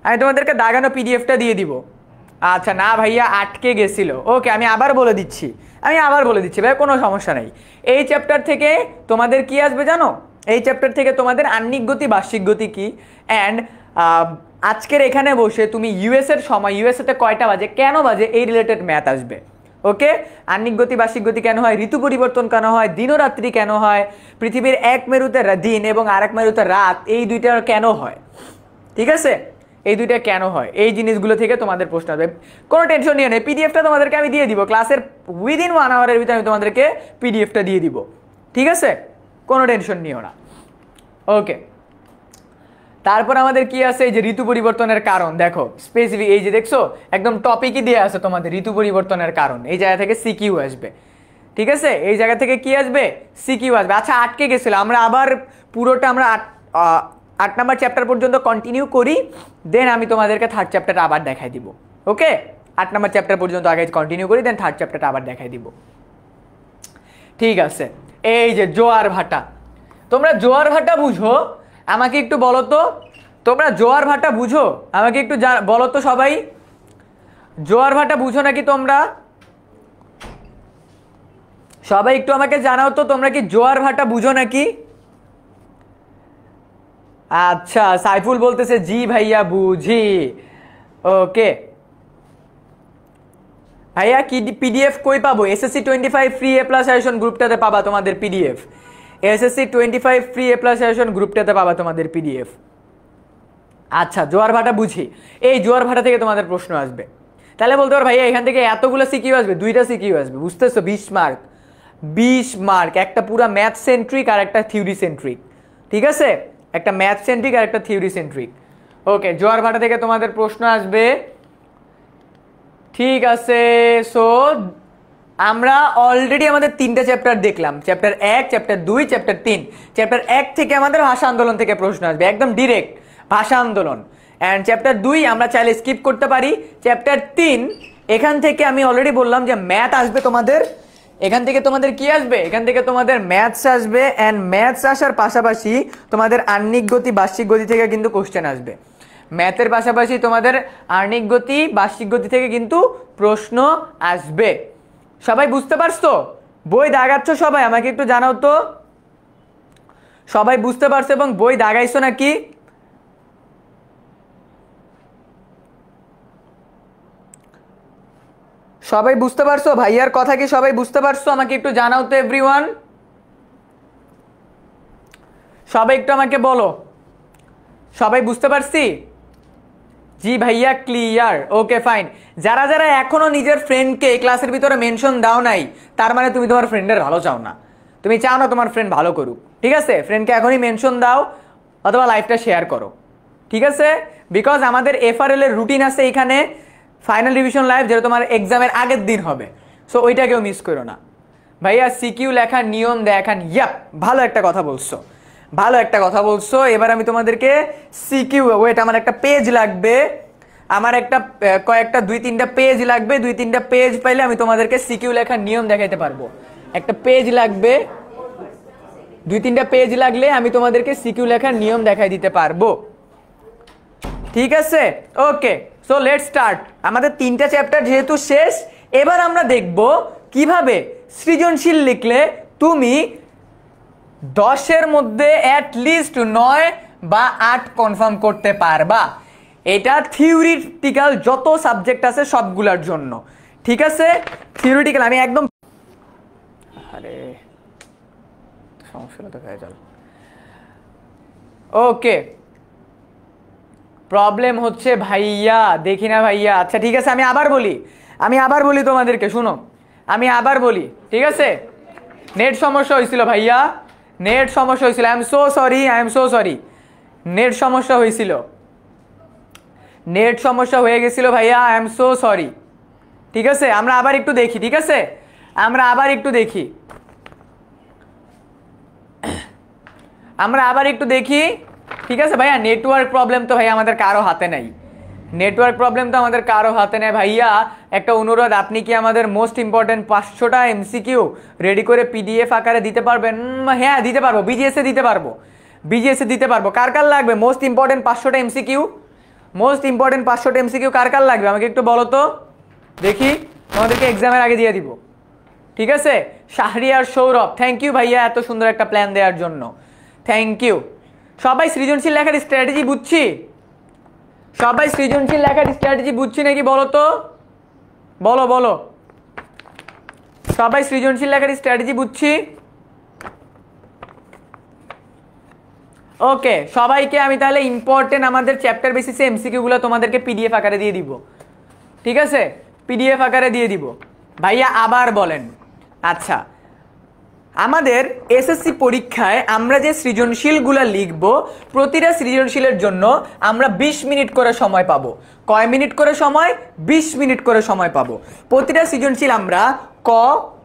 আমি তোমাদেরকে দাগানো পিডিএফটা দিয়ে দিব। আচ্ছা না ভাইয়া আটকে গেছিল। ওকে, আমি আবার বলে দিচ্ছি, ভাই কোনো সমস্যা নাই। এই চ্যাপ্টার থেকে তোমাদের কি আসবে জানো? এই চ্যাপ্টার থেকে তোমাদের আহ্নিক গতি বার্ষিক গতি কি, অ্যান্ড আজকের এখানে বসে তুমি ইউএস এর সময়, ইউএসএতে কয়টা বাজে, কেন বাজে, এই রিলেটেড ম্যাথ আসবে। ওকে, আহ্নিক গতি বার্ষিক গতি কেন হয়, ঋতু পরিবর্তন কেন হয়, দিনরাত্রি কেন হয়, পৃথিবীর এক মেরুতে দিন এবং আরেক মেরুতে রাত, এই দুইটা কেন হয়। ঠিক আছে, এই দুইটা কেন হয়, এই জিনিসগুলো থেকে তোমাদের প্রশ্ন আসবে। কোনো টেনশন নিয়ে নেই, পিডিএফটা তোমাদেরকে আমি দিয়ে দিব ক্লাসের উইদিন 1 আওয়ারের ভিতরে, আমি তোমাদেরকে পিডিএফটা দিয়ে দিব। ঠিক আছে, কোনো টেনশন নিও না। ওকে, তারপর আমাদের কি আছে, এই যে ঋতু পরিবর্তনের কারণ। দেখো স্পেসিফিক, এই যে দেখছো একদম টপিকই দিয়ে আছে তোমাদের, ঋতু পরিবর্তনের কারণ। এই জায়গা থেকে সিকিউ আসবে। ঠিক আছে, এই জায়গা থেকে কি আসবে, সিকিউ আসবে। আচ্ছা আটকে গেছিল, আমরা আবার পুরোটা আমরা 8 নাম্বার চ্যাপ্টার পর্যন্ত কন্টিনিউ করি, দেন আমি তোমাদেরকে 3rd চ্যাপ্টারটা আবার দেখাই দিব। ওকে, 8 নাম্বার চ্যাপ্টার পর্যন্ত আগে কন্টিনিউ করি, দেন 3rd চ্যাপ্টারটা আবার দেখাই দিব। ঠিক আছে, এই যে জোয়ার ভাটা, তোমরা জোয়ার ভাটা বুঝো? আমাকে একটু বলো তো, তোমরা জোয়ার ভাটা বুঝো? আমাকে একটু বলো তো সবাই, জোয়ার ভাটা বুঝো নাকি তোমরা? সবাই একটু আমাকে জানাও তো, তোমরা কি জোয়ার ভাটা বুঝো নাকি? আচ্ছা, সাইফুল বলতেছে জি ভাইয়া বুঝি। ওকে ভাইয়া, কি পিডিএফ কই পাবো? এসএসসি 25 ফ্রি এ প্লাস সাজেশন গ্রুপটাতে পাবা তোমাদের পিডিএফ। এসএসসি 25 ফ্রি এ প্লাস সাজেশন গ্রুপটাতে পাবা তোমাদের পিডিএফ। আচ্ছা, জোয়ার ভাটা বুঝি, এই জোয়ার ভাটা থেকে তোমাদের প্রশ্ন আসবে। তাহলে বলতে পারো ভাইয়া এখান থেকে এতগুলো সিকিউ আসবে, 2টা সিকিউ আসবে, বুঝতেছো? 20 মার্ক, 20 মার্ক, একটা পুরো ম্যাথ সেন্ট্রিক আর একটা থিওরি সেন্ট্রিক। ঠিক আছে, একটা ম্যাথ সেন্ট্রিক আর একটা থিওরি সেন্ট্রিক। ওকে, জোয়ার ভাটা থেকে তোমাদের প্রশ্ন আসবে। ঠিক আছে, সো আমরা অলরেডি আমাদের 3টা চ্যাপ্টার দেখলাম, চ্যাপ্টার 1, চ্যাপ্টার 2, চ্যাপ্টার 3। চ্যাপ্টার 1 থেকে আমাদের ভাষা আন্দোলন থেকে প্রশ্ন আসবে, একদম ডিরেক্ট ভাষা আন্দোলন। অ্যান্ড চ্যাপ্টার 2 আমরা চাইলে স্কিপ করতে পারি। চ্যাপ্টার 3 এখান থেকে আমি অলরেডি বললাম যে ম্যাথ আসবে তোমাদের। এখান থেকে তোমাদের কি আসবে, এখান থেকে তোমাদের ম্যাথস আসবে। অ্যান্ড ম্যাথস আসার পাশাপাশি তোমাদের আহ্নিক গতি বার্ষিক গতি থেকে কিন্তু কোশ্চেন আসবে। ম্যাথের পাশাপাশি তোমাদের আহ্নিক গতি বার্ষিক গতি থেকে কিন্তু প্রশ্ন আসবে। সবাই বুঝতে পারছো? বই দাগাচ্ছ সবাই? আমাকে একটু জানাও তো, সবাই বুঝতে পারছো এবং বই দাগাইছো নাকি? সবাই বুঝতে পারছো? ভাইয়ার কথা কি সবাই বুঝতে পারছো? আমাকে একটু জানাও তো এভরিওয়ান, সবাই একটু আমাকে বলো, সবাই বুঝতে পারছি? জি ভাইয়া ক্লিয়ার। Okay fine. যারা যারা এখনো নিজের ফ্রেন্ডকে এই ক্লাসের ভিতরে মেনশন দাও নাই, তার মানে তুমি তোমার ফ্রেন্ডের ভালো চাও না, তুমি চাও না তোমার ফ্রেন্ড ভালো করুক। ঠিক আছে, ফ্রেন্ডকে এখনই মেনশন দাও অথবা লাইভটা শেয়ার করো। ঠিক আছে, বিকজ আমাদের এফআরএল এর রুটিন আছে এখানে, ফাইনাল রিভিশন লাইভ, যেটা তোমার এক্সামের আগের দিন হবে। সো ওইটাকেও মিস করো না। ভাইয়া সিকিউ লেখার নিয়ম দেখান। ইয়াপ, ভালো একটা কথা বলছো, ভালো একটা কথা বলছো। এবার আমি তোমাদেরকে সিকিউ, ওয়েট, আমার একটা পেজ লাগবে, আমার একটা কয়েকটা 2-3টা পেজ লাগবে। 2-3টা পেজ পাইলে আমি তোমাদেরকে সিকিউ লেখার নিয়ম দেখাইতে পারবো। একটা পেজ লাগবে, 2-3টা পেজ লাগলে আমি তোমাদেরকে সিকিউ লেখার নিয়ম দেখাই দিতে পারবো। ঠিক আছে, ওকে, সো লেটস স্টার্ট। আমাদের 3টা চ্যাপ্টার যেহেতু শেষ, এবার আমরা দেখব কিভাবে সৃজনশীল লিখলে তুমি 10-এর মধ্যে অ্যাটলিস্ট 9 বা 8 কনফার্ম করতে পারবা। এটা থিওরিটিক্যাল যত সাবজেক্ট আছে সবগুলোর জন্য। ঠিক আছে, থিওরিটিক্যাল, আমি একদম আরে সমস্যা তো হয়ে গেল। ওকে, প্রবলেম হচ্ছে ভাইয়া, দেখি না ভাইয়া। আচ্ছা ঠিক আছে, আমি আবার বলি তোমাদেরকে, শুনো, আমি আবার বলি, ঠিক আছে? নেট সমস্যা হয়েছিল ভাইয়া, নেট সমস্যা হয়েছিল। I am so sorry, net সমস্যা হয়েছিল, নেট সমস্যা হয়ে গেছিল ভাইয়া, আই এম সো সরি। ঠিক আছে, আমরা আবার একটু দেখি, ঠিক আছে, আমরা আবার একটু দেখি, ঠিক আছে ভাইয়া। নেটওয়ার্ক প্রবলেম তো ভাইয়া আমাদের কারো হাতে নাই, নেটওয়ার্ক প্রবলেম তো আমাদের কারো হাতে নেই ভাইয়া। একটা অনুরোধ, আপনি কি আমাদের মোস্ট ইম্পর্টেন্ট 500টা এমসিকিউ রেডি করে পিডিএফ আকারে দিতে পারবেন? হ্যাঁ দিতে পারবো, বিজিএসে দিতে পারবো। কার কার লাগবে মোস্ট ইম্পর্টেন্ট 500টা এমসিকিউ? কার কার লাগবে আমাকে একটু বলো তো দেখি, তোমাদেরকে এক্সামের আগে দিয়ে দিব, ঠিক আছে? শাহরিয়ার সৌরভ, থ্যাংক ইউ ভাইয়া এত সুন্দর একটা প্ল্যান দেওয়ার জন্য, থ্যাংক ইউ। সবাই সৃজনশীল লেখার স্ট্র্যাটেজি বুঝছি? নাকি বলো তো, বলো সবাই সৃজনশীল লেখার স্ট্র্যাটেজি বুঝছি? ওকে, সবাইকে আমি তাহলে ইম্পর্টেন্ট আমাদের চ্যাপ্টার বেসিসে এমসিকিউ গুলো তোমাদেরকে পিডিএফ আকারে দিয়ে দিব, ঠিক আছে? পিডিএফ আকারে দিয়ে দিব ভাইয়া। আবার বলেন। আচ্ছা, আমাদের এসএসসি পরীক্ষায় আমরা যে সৃজনশীলগুলো লিখব, প্রতিটা সৃজনশীলের জন্য আমরা 20 মিনিট করে সময় পাবো। কয় মিনিট করে সময়? 20 মিনিট করে সময় পাবো। প্রতিটা সৃজনশীল আমরা ক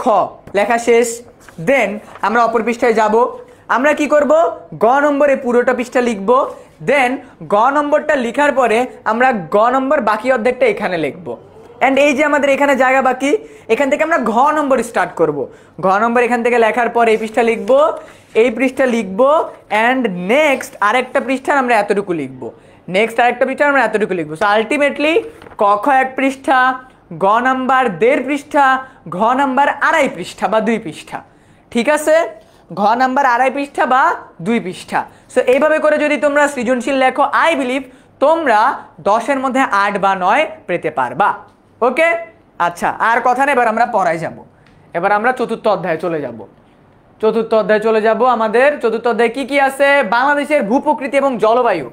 খ লেখা শেষ, দেন আমরা অপর পৃষ্ঠায় যাব। আমরা কি করব? গ নম্বরে পুরোটা পৃষ্ঠা লিখব, দেন গ নম্বরটা লিখার পরে আমরা গ নম্বর বাকি অর্ধেকটা এখানে লিখবো। অ্যান্ড এই যে আমাদের এখানে জায়গা বাকি, এখান থেকে আমরা ঘ নম্বর স্টার্ট করব। ঘ নম্বর এখান থেকে লেখার পর এই পৃষ্ঠা লিখবো, অ্যান্ড নেক্সট আরেকটা পৃষ্ঠা আমরা এতটুকু লিখবো, সো আলটিমেটলি ক খ 1 পৃষ্ঠা, গ নাম্বার 1.5 পৃষ্ঠা, ঘ নাম্বার 2.5 পৃষ্ঠা বা 2 পৃষ্ঠা, ঠিক আছে? ঘ নাম্বার 2.5 পৃষ্ঠা বা 2 পৃষ্ঠা। সো এইভাবে করে যদি তোমরা সৃজনশীল লেখো, আই বিলিভ তোমরা 10-এর মধ্যে 8 বা 9 পেতে পারবা। ওকে, আচ্ছা আর কথা নেই, এবার আমরা পড়ায় যাব। এবার আমরা চতুর্থ অধ্যায়ে চলে যাব। আমাদের চতুর্থ অধ্যায়ে কি কি আছে? বাংলাদেশের ভূপ্রকৃতি এবং জলবায়ু।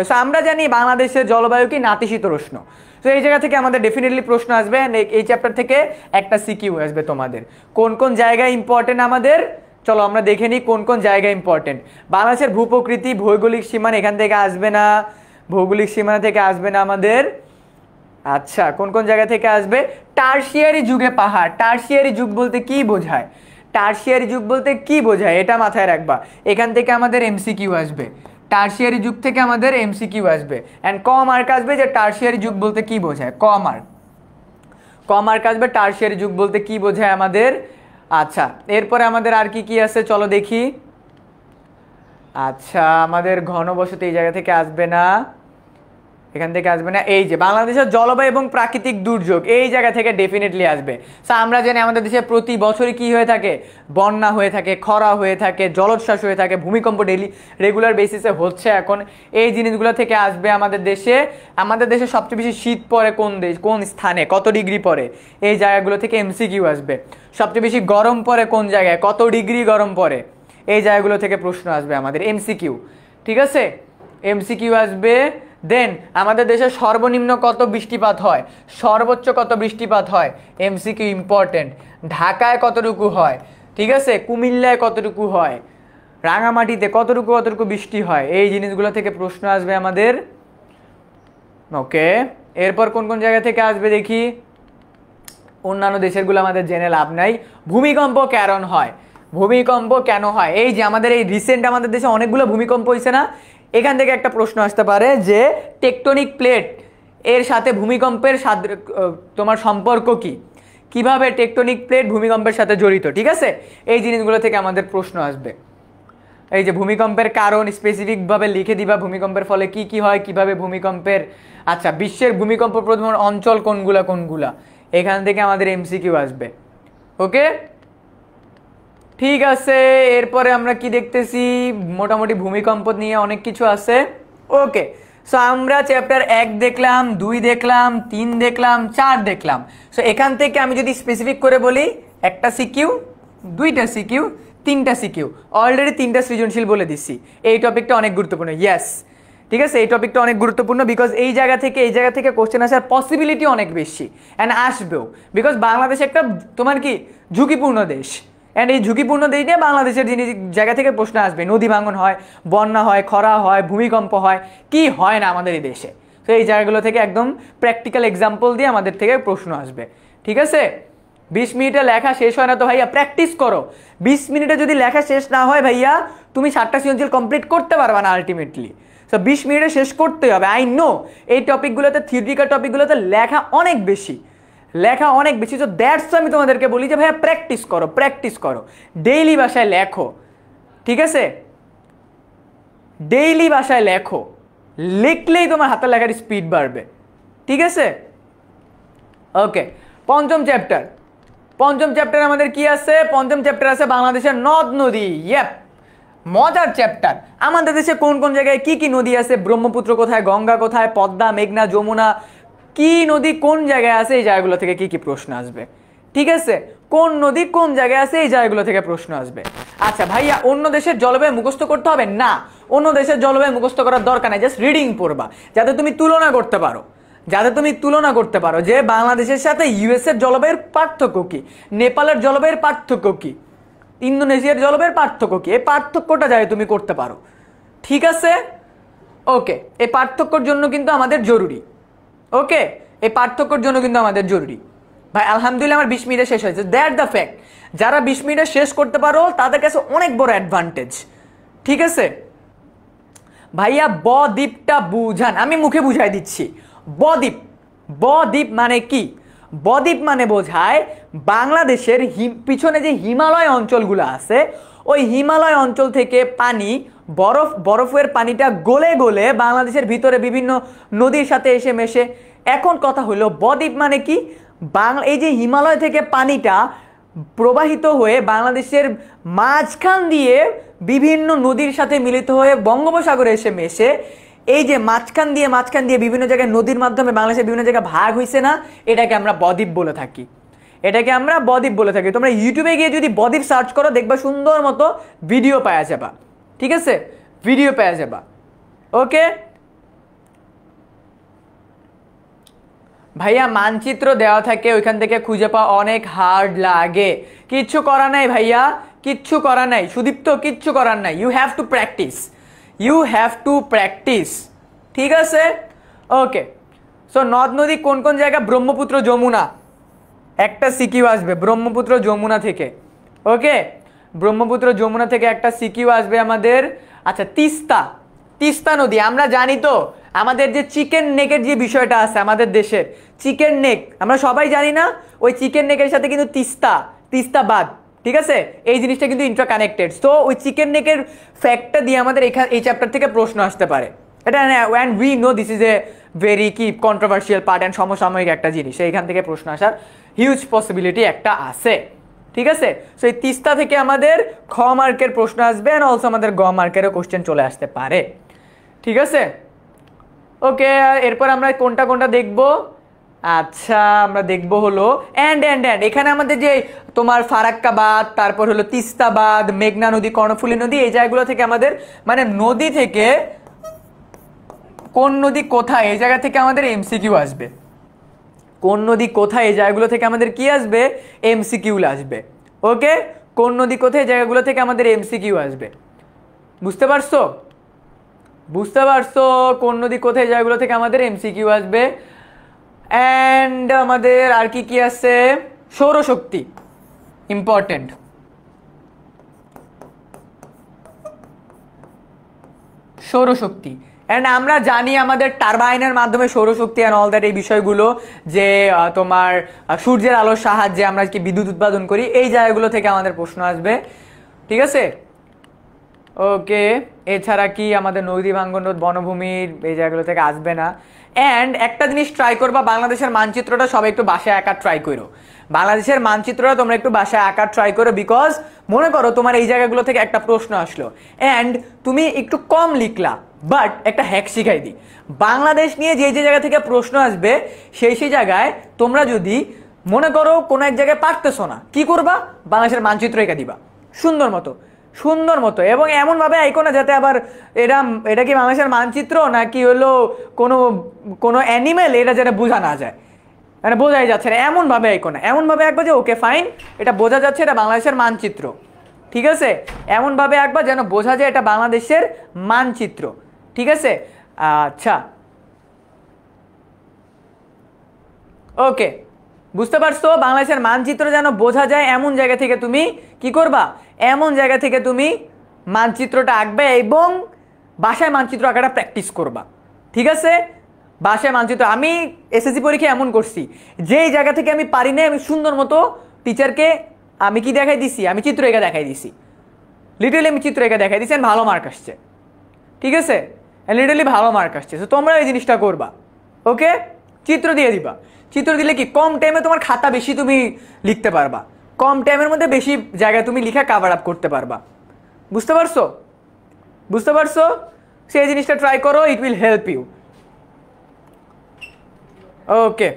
সো আমরা জানি বাংলাদেশের জলবায়ু কি নাতিশীতোষ্ণ। তো এই জায়গা থেকে আমাদের ডেফিনেটলি প্রশ্ন আসবে, এই চ্যাপ্টার থেকে একটা সিকিউ আসবে তোমাদের। কোন কোন জায়গায় ইম্পর্টেন্ট আমাদের, চলো আমরা দেখে নিই কোন কোন জায়গায় ইম্পর্টেন্ট। বাংলাদেশের ভূপ্রকৃতি, ভৌগোলিক সীমানা এখান থেকে আসবে না, ভৌগোলিক সীমানা থেকে আসবে না আমাদের। আচ্ছা, কোন কোন জায়গা থেকে আসবে? টারশিয়ারি যুগে পাহাড়। টারশিয়ারি যুগ বলতে কি বোঝায়? এটা মাথায় রাখবা। এখান থেকে আমাদের এমসিকিউ আসবে, টারশিয়ারি যুগ থেকে আমাদের এমসিকিউ আসবে। এন্ড ক মার্ক আসবে যে টারশিয়ারি যুগ বলতে কি বোঝায়, ক মার্ক আসবে টারশিয়ারি যুগ বলতে কি বোঝায় আমাদের। আচ্ছা, এরপরে আমাদের আর কি কি আছে চলো দেখি। আচ্ছা, আমাদের ঘনবসতি এই জায়গা থেকে আসবে না, এখান থেকে আসবে না। এই যে বাংলাদেশের জলবায়ু এবং প্রাকৃতিক দুর্যোগ, এই জায়গা থেকে ডেফিনেটলি আসবে। সো আমরা জানি আমাদের দেশে প্রতি বছরই কি হয়ে থাকে? বন্যা হয়ে থাকে, খরা হয়ে থাকে, জলোচ্ছ্বাস হয়ে থাকে, ভূমিকম্প ডেইলি রেগুলার বেসিসে হচ্ছে এখন। এই জিনিসগুলো থেকে আসবে আমাদের দেশে। আমাদের দেশে সবচেয়ে বেশি শীত পড়ে কোন স্থানে, কত ডিগ্রি পড়ে, এই জায়গাগুলো থেকে এমসিকিউ আসবে। সবচেয়ে বেশি গরম পড়ে কোন জায়গায়, কত ডিগ্রি গরম পড়ে, এই জায়গাগুলো থেকে প্রশ্ন আসবে আমাদের এমসিকিউ, ঠিক আছে? এমসিকিউ আসবে। দেন আমাদের দেশে সর্বনিম্ন কত বৃষ্টিপাত হয়, সর্বোচ্চ কত বৃষ্টিপাত হয়, এমসিকিউ ইম্পর্টেন্ট। ঢাকায় কতটুকু হয়, ঠিক আছে? কুমিল্লায় কতটুকু হয়, রাঙামাটিতে কতটুকু বৃষ্টি হয়, এই জিনিসগুলো থেকে প্রশ্ন আসবে আমাদের। ওকে, এরপর কোন কোন জায়গা থেকে আসবে দেখি। অন্যান্য দেশেরগুলো আমাদের জেনে লাভ নাই। ভূমিকম্প কেন হয়? এই যে আমাদের এই রিসেন্ট আমাদের দেশে অনেকগুলো ভূমিকম্প হয়েছে না, এখান থেকে একটা প্রশ্ন আসতে পারে যে টেকটনিক প্লেট এর সাথে ভূমিকম্পের তোমার সম্পর্ক কি, কিভাবে টেকটনিক প্লেট ভূমিকম্পের সাথে জড়িত, ঠিক আছে? এই জিনিসগুলো থেকে আমাদের প্রশ্ন আসবে। এই যে ভূমিকম্পের কারণ স্পেসিফিকভাবে লিখে দিবা, ভূমিকম্পের ফলে কি কি হয়, কিভাবে ভূমিকম্পের। আচ্ছা, বিশ্বের ভূমিকম্প প্রধান অঞ্চল কোনগুলা, এখান থেকে আমাদের এমসিকিউ আসবে। ওকে, ঠিক আছে। এরপরে আমরা কি দেখতেছি, মোটামুটি ভূমিকম্প নিয়ে অনেক কিছু আছে। ওকে, সো আমরা চ্যাপ্টার 1 দেখলাম, 2 দেখলাম, 3 দেখলাম, 4 দেখলাম। সো এখান থেকে আমি যদি স্পেসিফিক করে বলি, একটা সিকিউ, দুইটা সিকিউ, তিনটা সিকিউ, অলরেডি তিনটা সৃজনশীল বলে দিচ্ছি। এই টপিকটা অনেক গুরুত্বপূর্ণ, ইয়েস ঠিক আছে, এই টপিকটা অনেক গুরুত্বপূর্ণ বিকজ এই জায়গা থেকে কোশ্চেন আসার পসিবিলিটি অনেক বেশি অ্যান্ড আসবেও, বিকজ বাংলাদেশ একটা তোমার কি ঝুঁকিপূর্ণ দেশ, অ্যান্ড এই ঝুঁকিপূর্ণ দেশ নিয়ে বাংলাদেশের জায়গা থেকে প্রশ্ন আসবে। নদী ভাঙন হয়, বন্যা হয়, খরা হয়, ভূমিকম্প হয়, কি হয় না আমাদের এই দেশে। তো এই জায়গাগুলো থেকে একদম প্র্যাকটিক্যাল এক্সাম্পল দিয়ে আমাদের থেকে প্রশ্ন আসবে, ঠিক আছে। 20 মিনিটে লেখা শেষ হয় না তো ভাইয়া প্র্যাকটিস করো। 20 মিনিটে যদি লেখা শেষ না হয় ভাইয়া তুমি 7টা সৃজনশীল কমপ্লিট করতে পারবে না আলটিমেটলি। সো 20 মিনিটে শেষ করতে হবে। আই নো এই টপিকগুলোতে, থিওরিটিক্যাল টপিকগুলোতে লেখা অনেক বেশি, সো দ্যাটস আমি তোমাদেরকে বলি যে ভাইয়া প্র্যাকটিস করো, ডেইলি বাসায় লেখো, ঠিক আছে, ডেইলি বাসায় লেখো, লিখলেই তোমার হাতের লেখার স্পিড বাড়বে, ঠিক আছে। ওকে, পঞ্চম চ্যাপ্টার আমাদের কি আছে? পঞ্চম চ্যাপ্টার আছে বাংলাদেশের নদ নদী। ইয়েপ, মজার চ্যাপ্টার। আমাদের দেশে কোন কোন জায়গায় কি কি নদী আছে, ব্রহ্মপুত্র কোথায়, গঙ্গা কোথায়, পদ্মা, মেঘনা, যমুনা, কি নদী কোন জায়গায় আছে, এই জায়গাগুলো থেকে কি কি প্রশ্ন আসবে, ঠিক আছে। কোন নদী কোন জায়গায় আছে, এই জায়গাগুলো থেকে প্রশ্ন আসবে। আচ্ছা ভাইয়া, অন্য দেশের জলবায়ু মুখস্থ করতে হবে না, অন্য দেশের জলবায়ু মুখস্থ করার দরকার নাই, জাস্ট রিডিং পড়বা, যাতে তুমি তুলনা করতে পারো যে বাংলাদেশের সাথে ইউএস এর জলবায়ুর পার্থক্য কি, নেপালের জলবায়ুর পার্থক্য কি, ইন্দোনেশিয়ার জলবায়ুর পার্থক্য কি, এই পার্থক্যটা যাতে তুমি করতে পারো, ঠিক আছে। ওকে, এই পার্থক্যর জন্য কিন্তু আমাদের জরুরি, ওকে, এই পার্থক্যর জন্য কিন্তু আমাদের জরুরি। ভাই আলহামদুলিল্লাহ আমার 20 মিনিটে শেষ হয়েছে, দ্যাট দ্য ফ্যাক্ট। যারা 20 মিনিটে শেষ করতে পারো তাদের কাছে অনেক বড় অ্যাডভান্টেজ, ঠিক আছে। ভাইয়া বদ্বীপটা বুঝান, আমি মুখে বুঝাই দিচ্ছি। বদ্বীপ মানে কি? বদ্বীপ মানে বোঝায় বাংলাদেশের পিছনে যে হিমালয় অঞ্চলগুলো আছে, ওই হিমালয় অঞ্চল থেকে পানি, বরফের পানিটা গলে গলে বাংলাদেশের ভিতরে বিভিন্ন নদীর সাথে এসে মেশে। এখন কথা হলো বদ্বীপ মানে কি? এই যে হিমালয় থেকে পানিটা প্রবাহিত হয়ে বাংলাদেশের মাঝখান দিয়ে বিভিন্ন নদীর সাথে মিলিত হয়ে বঙ্গোপসাগরে এসে মেশে, এই যে মাঝখান দিয়ে বিভিন্ন জায়গায় নদীর মাধ্যমে বাংলাদেশের বিভিন্ন জায়গায় ভাগ হয়েছে না, এটাকে আমরা বদ্বীপ বলে থাকি, তোমরা ইউটিউবে গিয়ে যদি বদ্বীপ সার্চ করো দেখবা সুন্দর মতো ভিডিও পাওয়া যাবা, ঠিক আছে, ওকে। ভাইয়া মানচিত্র দেওয়া থাকে, ওইখান থেকে খুঁজে পাওয়া অনেক হার্ড লাগে। কিচ্ছু করার নাই ভাইয়া, সুদীপ্ত, কিচ্ছু করার নাই। ইউ হ্যাভ টু প্র্যাকটিস, ঠিক আছে। ওকে, সো নদ নদী কোন কোন জায়গা? ব্রহ্মপুত্র, যমুনা, একটা সিকিউ আসবে ব্রহ্মপুত্র যমুনা থেকে, ওকে, ব্রহ্মপুত্র যমুনা থেকে একটা সিকিউ আসবে আমাদের। আচ্ছা, তিস্তা নদী, আমরা জানি তো আমাদের যে চিকেন নেকের যে বিষয়টা আছে আমাদের দেশের, চিকেন নেক আমরা সবাই জানি না, ওই চিকেন নেকের সাথে কিন্তু তিস্তা বাঁধ, ঠিক আছে, এই জিনিসটা কিন্তু ইন্টার কানেক্টেড। সো ওই চিকেন নেকের ফ্যাক্টটা দিয়ে আমাদের এই চ্যাপ্টার থেকে প্রশ্ন আসতে পারে। এটা and we know this is a very controversial part and সমসাময়িক একটা জিনিস, এইখান থেকে প্রশ্ন আসার হিউজ পসিবিলিটি একটা আছে, ঠিক আছে। সো এই তিস্তা থেকে আমাদের খ মার্কের প্রশ্ন আসবে, অ্যান্ড অলসো আমাদের গ মার্কেরও কোশ্চেন চলে আসতে পারে, ঠিক আছে। ওকে, এরপর আমরা কোনটা দেখব? আচ্ছা, আমরা দেখব হলো অ্যান্ড এখানে আমাদের যে তোমার ফারাক্কা বাঁধ, তারপর হলো তিস্তা বাঁধ, মেঘনা নদী, কর্ণফুলী নদী, এই জায়গাগুলো থেকে আমাদের মানে নদী থেকে কোন নদী কোথায়, এই জায়গা থেকে আমাদের এমসিকিউ আসবে। কোন নদী কোথায়, এই জায়গাগুলো থেকে আমাদের কি আসবে? এমসিকিউ আসবে, ওকে। কোন নদী কোথায়, জায়গাগুলো থেকে আমাদের এমসিকিউ আসবে, বুঝতে পারছো? কোন নদী কোথায়, জায়গাগুলো থেকে আমাদের এমসিকিউ আসবে। অ্যান্ড আমাদের আর কি আছে? সৌরশক্তি, ইম্পর্টেন্ট। সৌরশক্তি, অ্যান্ড আমরা জানি আমাদের টারবাইনের মাধ্যমে সৌরশক্তি অ্যান্ড অল দ্যাট, এই বিষয়গুলো যে তোমার সূর্যের আলোর সাহায্যে আমরা কি বিদ্যুৎ উৎপাদন করি, এই জায়গাগুলো থেকে আমাদের প্রশ্ন আসবে, ঠিক আছে। ওকে, এছাড়া কি আমাদের নদী ভাঙ্গন, বনভূমির এই জায়গাগুলো থেকে আসবে না। অ্যান্ড একটা জিনিস ট্রাই করবা, বাংলাদেশের মানচিত্রটা সবাই একটু বাসায় আঁকার ট্রাই করো, তোমরা একটু বাসায় আঁকার ট্রাই করো, বিকজ মনে করো তোমার এই জায়গাগুলো থেকে একটা প্রশ্ন আসলো অ্যান্ড তুমি একটু কম লিখলা, বাট একটা হ্যাক শিখাই দিই, বাংলাদেশ নিয়ে যে জায়গা থেকে প্রশ্ন আসবে সেই জায়গায় তোমরা যদি মনে করো কোনো এক জায়গায় পারতেছো না, কি করবা? বাংলাদেশের মানচিত্র এঁকে দিবা সুন্দর মতো, সুন্দর মতো, এবং এমনভাবে আইকো না যাতে আবার এটা কি বাংলাদেশের মানচিত্র নাকি হলো কোনো কোনো অ্যানিমেল, এটা যেটা বোঝা না যায়, মানে বোঝাই যাচ্ছে না, এমনভাবে আইকো না, এমনভাবে আঁকবা যে ওকে ফাইন এটা বোঝা যাচ্ছে এটা বাংলাদেশের মানচিত্র, ঠিক আছে? এমনভাবে আঁকবা যেন বোঝা যায় এটা বাংলাদেশের মানচিত্র, ঠিক আছে? আচ্ছা, ওকে, বুঝতে পারছো? বাংলাদেশের মানচিত্র যেন বোঝা যায় এমন জায়গা থেকে তুমি কি করবা? এমন জায়গা থেকে তুমি মানচিত্রটা আঁকবে এবং বাসায় মানচিত্র আঁকাটা প্র্যাকটিস করবা, ঠিক আছে? বাসায় মানচিত্র আমি এসএসসি পরীক্ষায় এমন করছি, যেই জায়গা থেকে আমি পারি না আমি সুন্দর মতো টিচারকে আমি কি দেখাই দিছি, আমি চিত্র এঁকে দেখাই দিছি, লিটারালি আমি চিত্র এঁকে দেখাই দিছি, ভালো মার্ক আসছে, ঠিক আছে? লিটারালি ভালো মার্ক আসছে। তো তোমরা এই জিনিসটা করবা, ওকে? চিত্র দিয়ে দিবা, চিত্র দিলে কি কম টাইমে তোমার খাতা বেশি তুমি লিখতে পারবা, কম টাইমের মধ্যে বেশি জায়গায় তুমি লিখা কাভার আপ করতে পারবা, বুঝতে পারছো? বুঝতে পারছো? সেই জিনিসটা ট্রাই করো, ইট উইল হেল্প ইউ। ওকে,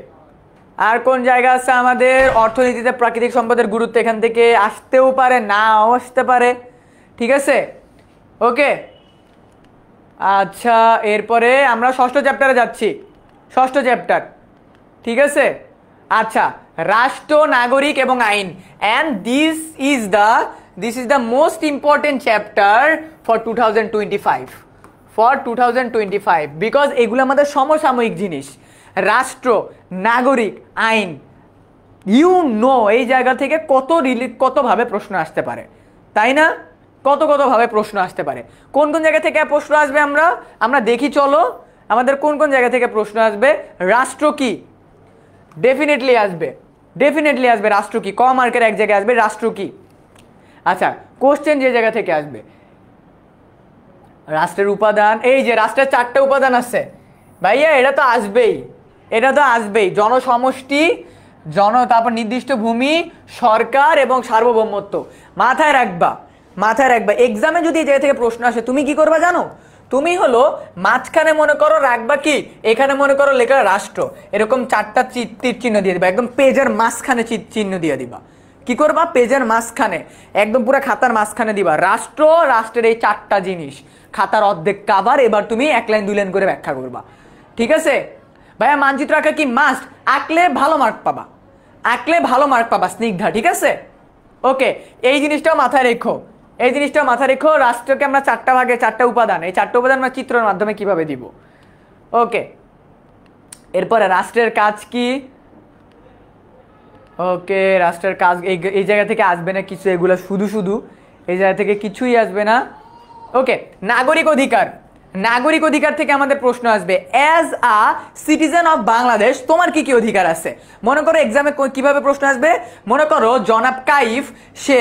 আর কোন জায়গা আছে আমাদের? অর্থনীতিতে প্রাকৃতিক সম্পদের গুরুত্ব এখান থেকে আসতেও পারে, নাও আসতে পারে, ঠিক আছে? ওকে, আচ্ছা, এরপরে আমরা ষষ্ঠ চ্যাপ্টারে যাচ্ছি, ষষ্ঠ চ্যাপ্টার, ঠিক আছে? আচ্ছা, রাষ্ট্র, নাগরিক এবং আইন, and this is the most important chapter for 2025, for 2025, because এগুলো আমাদের সমসাময়িক জিনিস। রাষ্ট্র, নাগরিক, আইন, ইউ নো এই জায়গা থেকে কতভাবে প্রশ্ন আসতে পারে, তাই না? কতভাবে প্রশ্ন আসতে পারে, কোন কোন জায়গা থেকে প্রশ্ন আসবে আমরা দেখি, চলো আমাদের কোন কোন জায়গা থেকে প্রশ্ন আসবে। রাষ্ট্র কি? ডেফিনেটলি আসবে রাষ্ট্র কি, ক মার্কের এক জায়গায় আসবে রাষ্ট্র কি। আচ্ছা, কোশ্চেন যে জায়গা থেকে আসবে, রাষ্ট্রের উপাদান, এই যে রাষ্ট্রের 4টা উপাদান আছে ভাইয়া, এটা তো আসবেই, জনসমষ্টি, তারপর নির্দিষ্ট ভূমি, সরকার এবং সার্বভৌমত্ব। মাথায় রাখবা এক্সামে যদি এই জায়গা থেকে প্রশ্ন আসে তুমি কি করবা জানো? তুমি হলো মাঝখানে মনে করো রাখবা কি, এখানে মনে করো লেখা রাষ্ট্র, এরকম 4টা তীর চিহ্ন দিয়ে দিবা, একদম পেজের মাঝখানে চিহ্ন দিয়ে দিবা। কি করবা? পেজের মাঝখানে, একদম পুরো খাতার মাঝখানে দিবা রাষ্ট্রের এই 4টা জিনিস, খাতার অর্ধেক কাভার। এবার তুমি 1 লাইন 2 লাইন করে ব্যাখ্যা করবা, ঠিক আছে? ভাইয়া মানচিত্র আঁকা কি মাস্ট? আঁকলে ভালো মার্ক পাবা, স্নিগ্ধা, ঠিক আছে? ওকে, এই জিনিসটাও মাথায় রেখো, রাষ্ট্রকে আমরা 4টা ভাগে, 4টা উপাদান, এই 4টা উপাদান আমরা চিত্রের মাধ্যমে কিভাবে দিব। ওকে, এরপরে রাষ্ট্রের কাজ কি? ওকে, রাষ্ট্রের কাজ এই জায়গা থেকে আসবে না কিছু, এগুলো শুধু এই জায়গা থেকে কিছুই আসবে না। ওকে, নাগরিক অধিকার থেকে আমাদের প্রশ্ন আসবে, as a citizen of Bangladesh তোমার কি কি অধিকার আছে? মনে করো এক্সামে কিভাবে প্রশ্ন আসবে, মনে করো জনাব কাইফ সে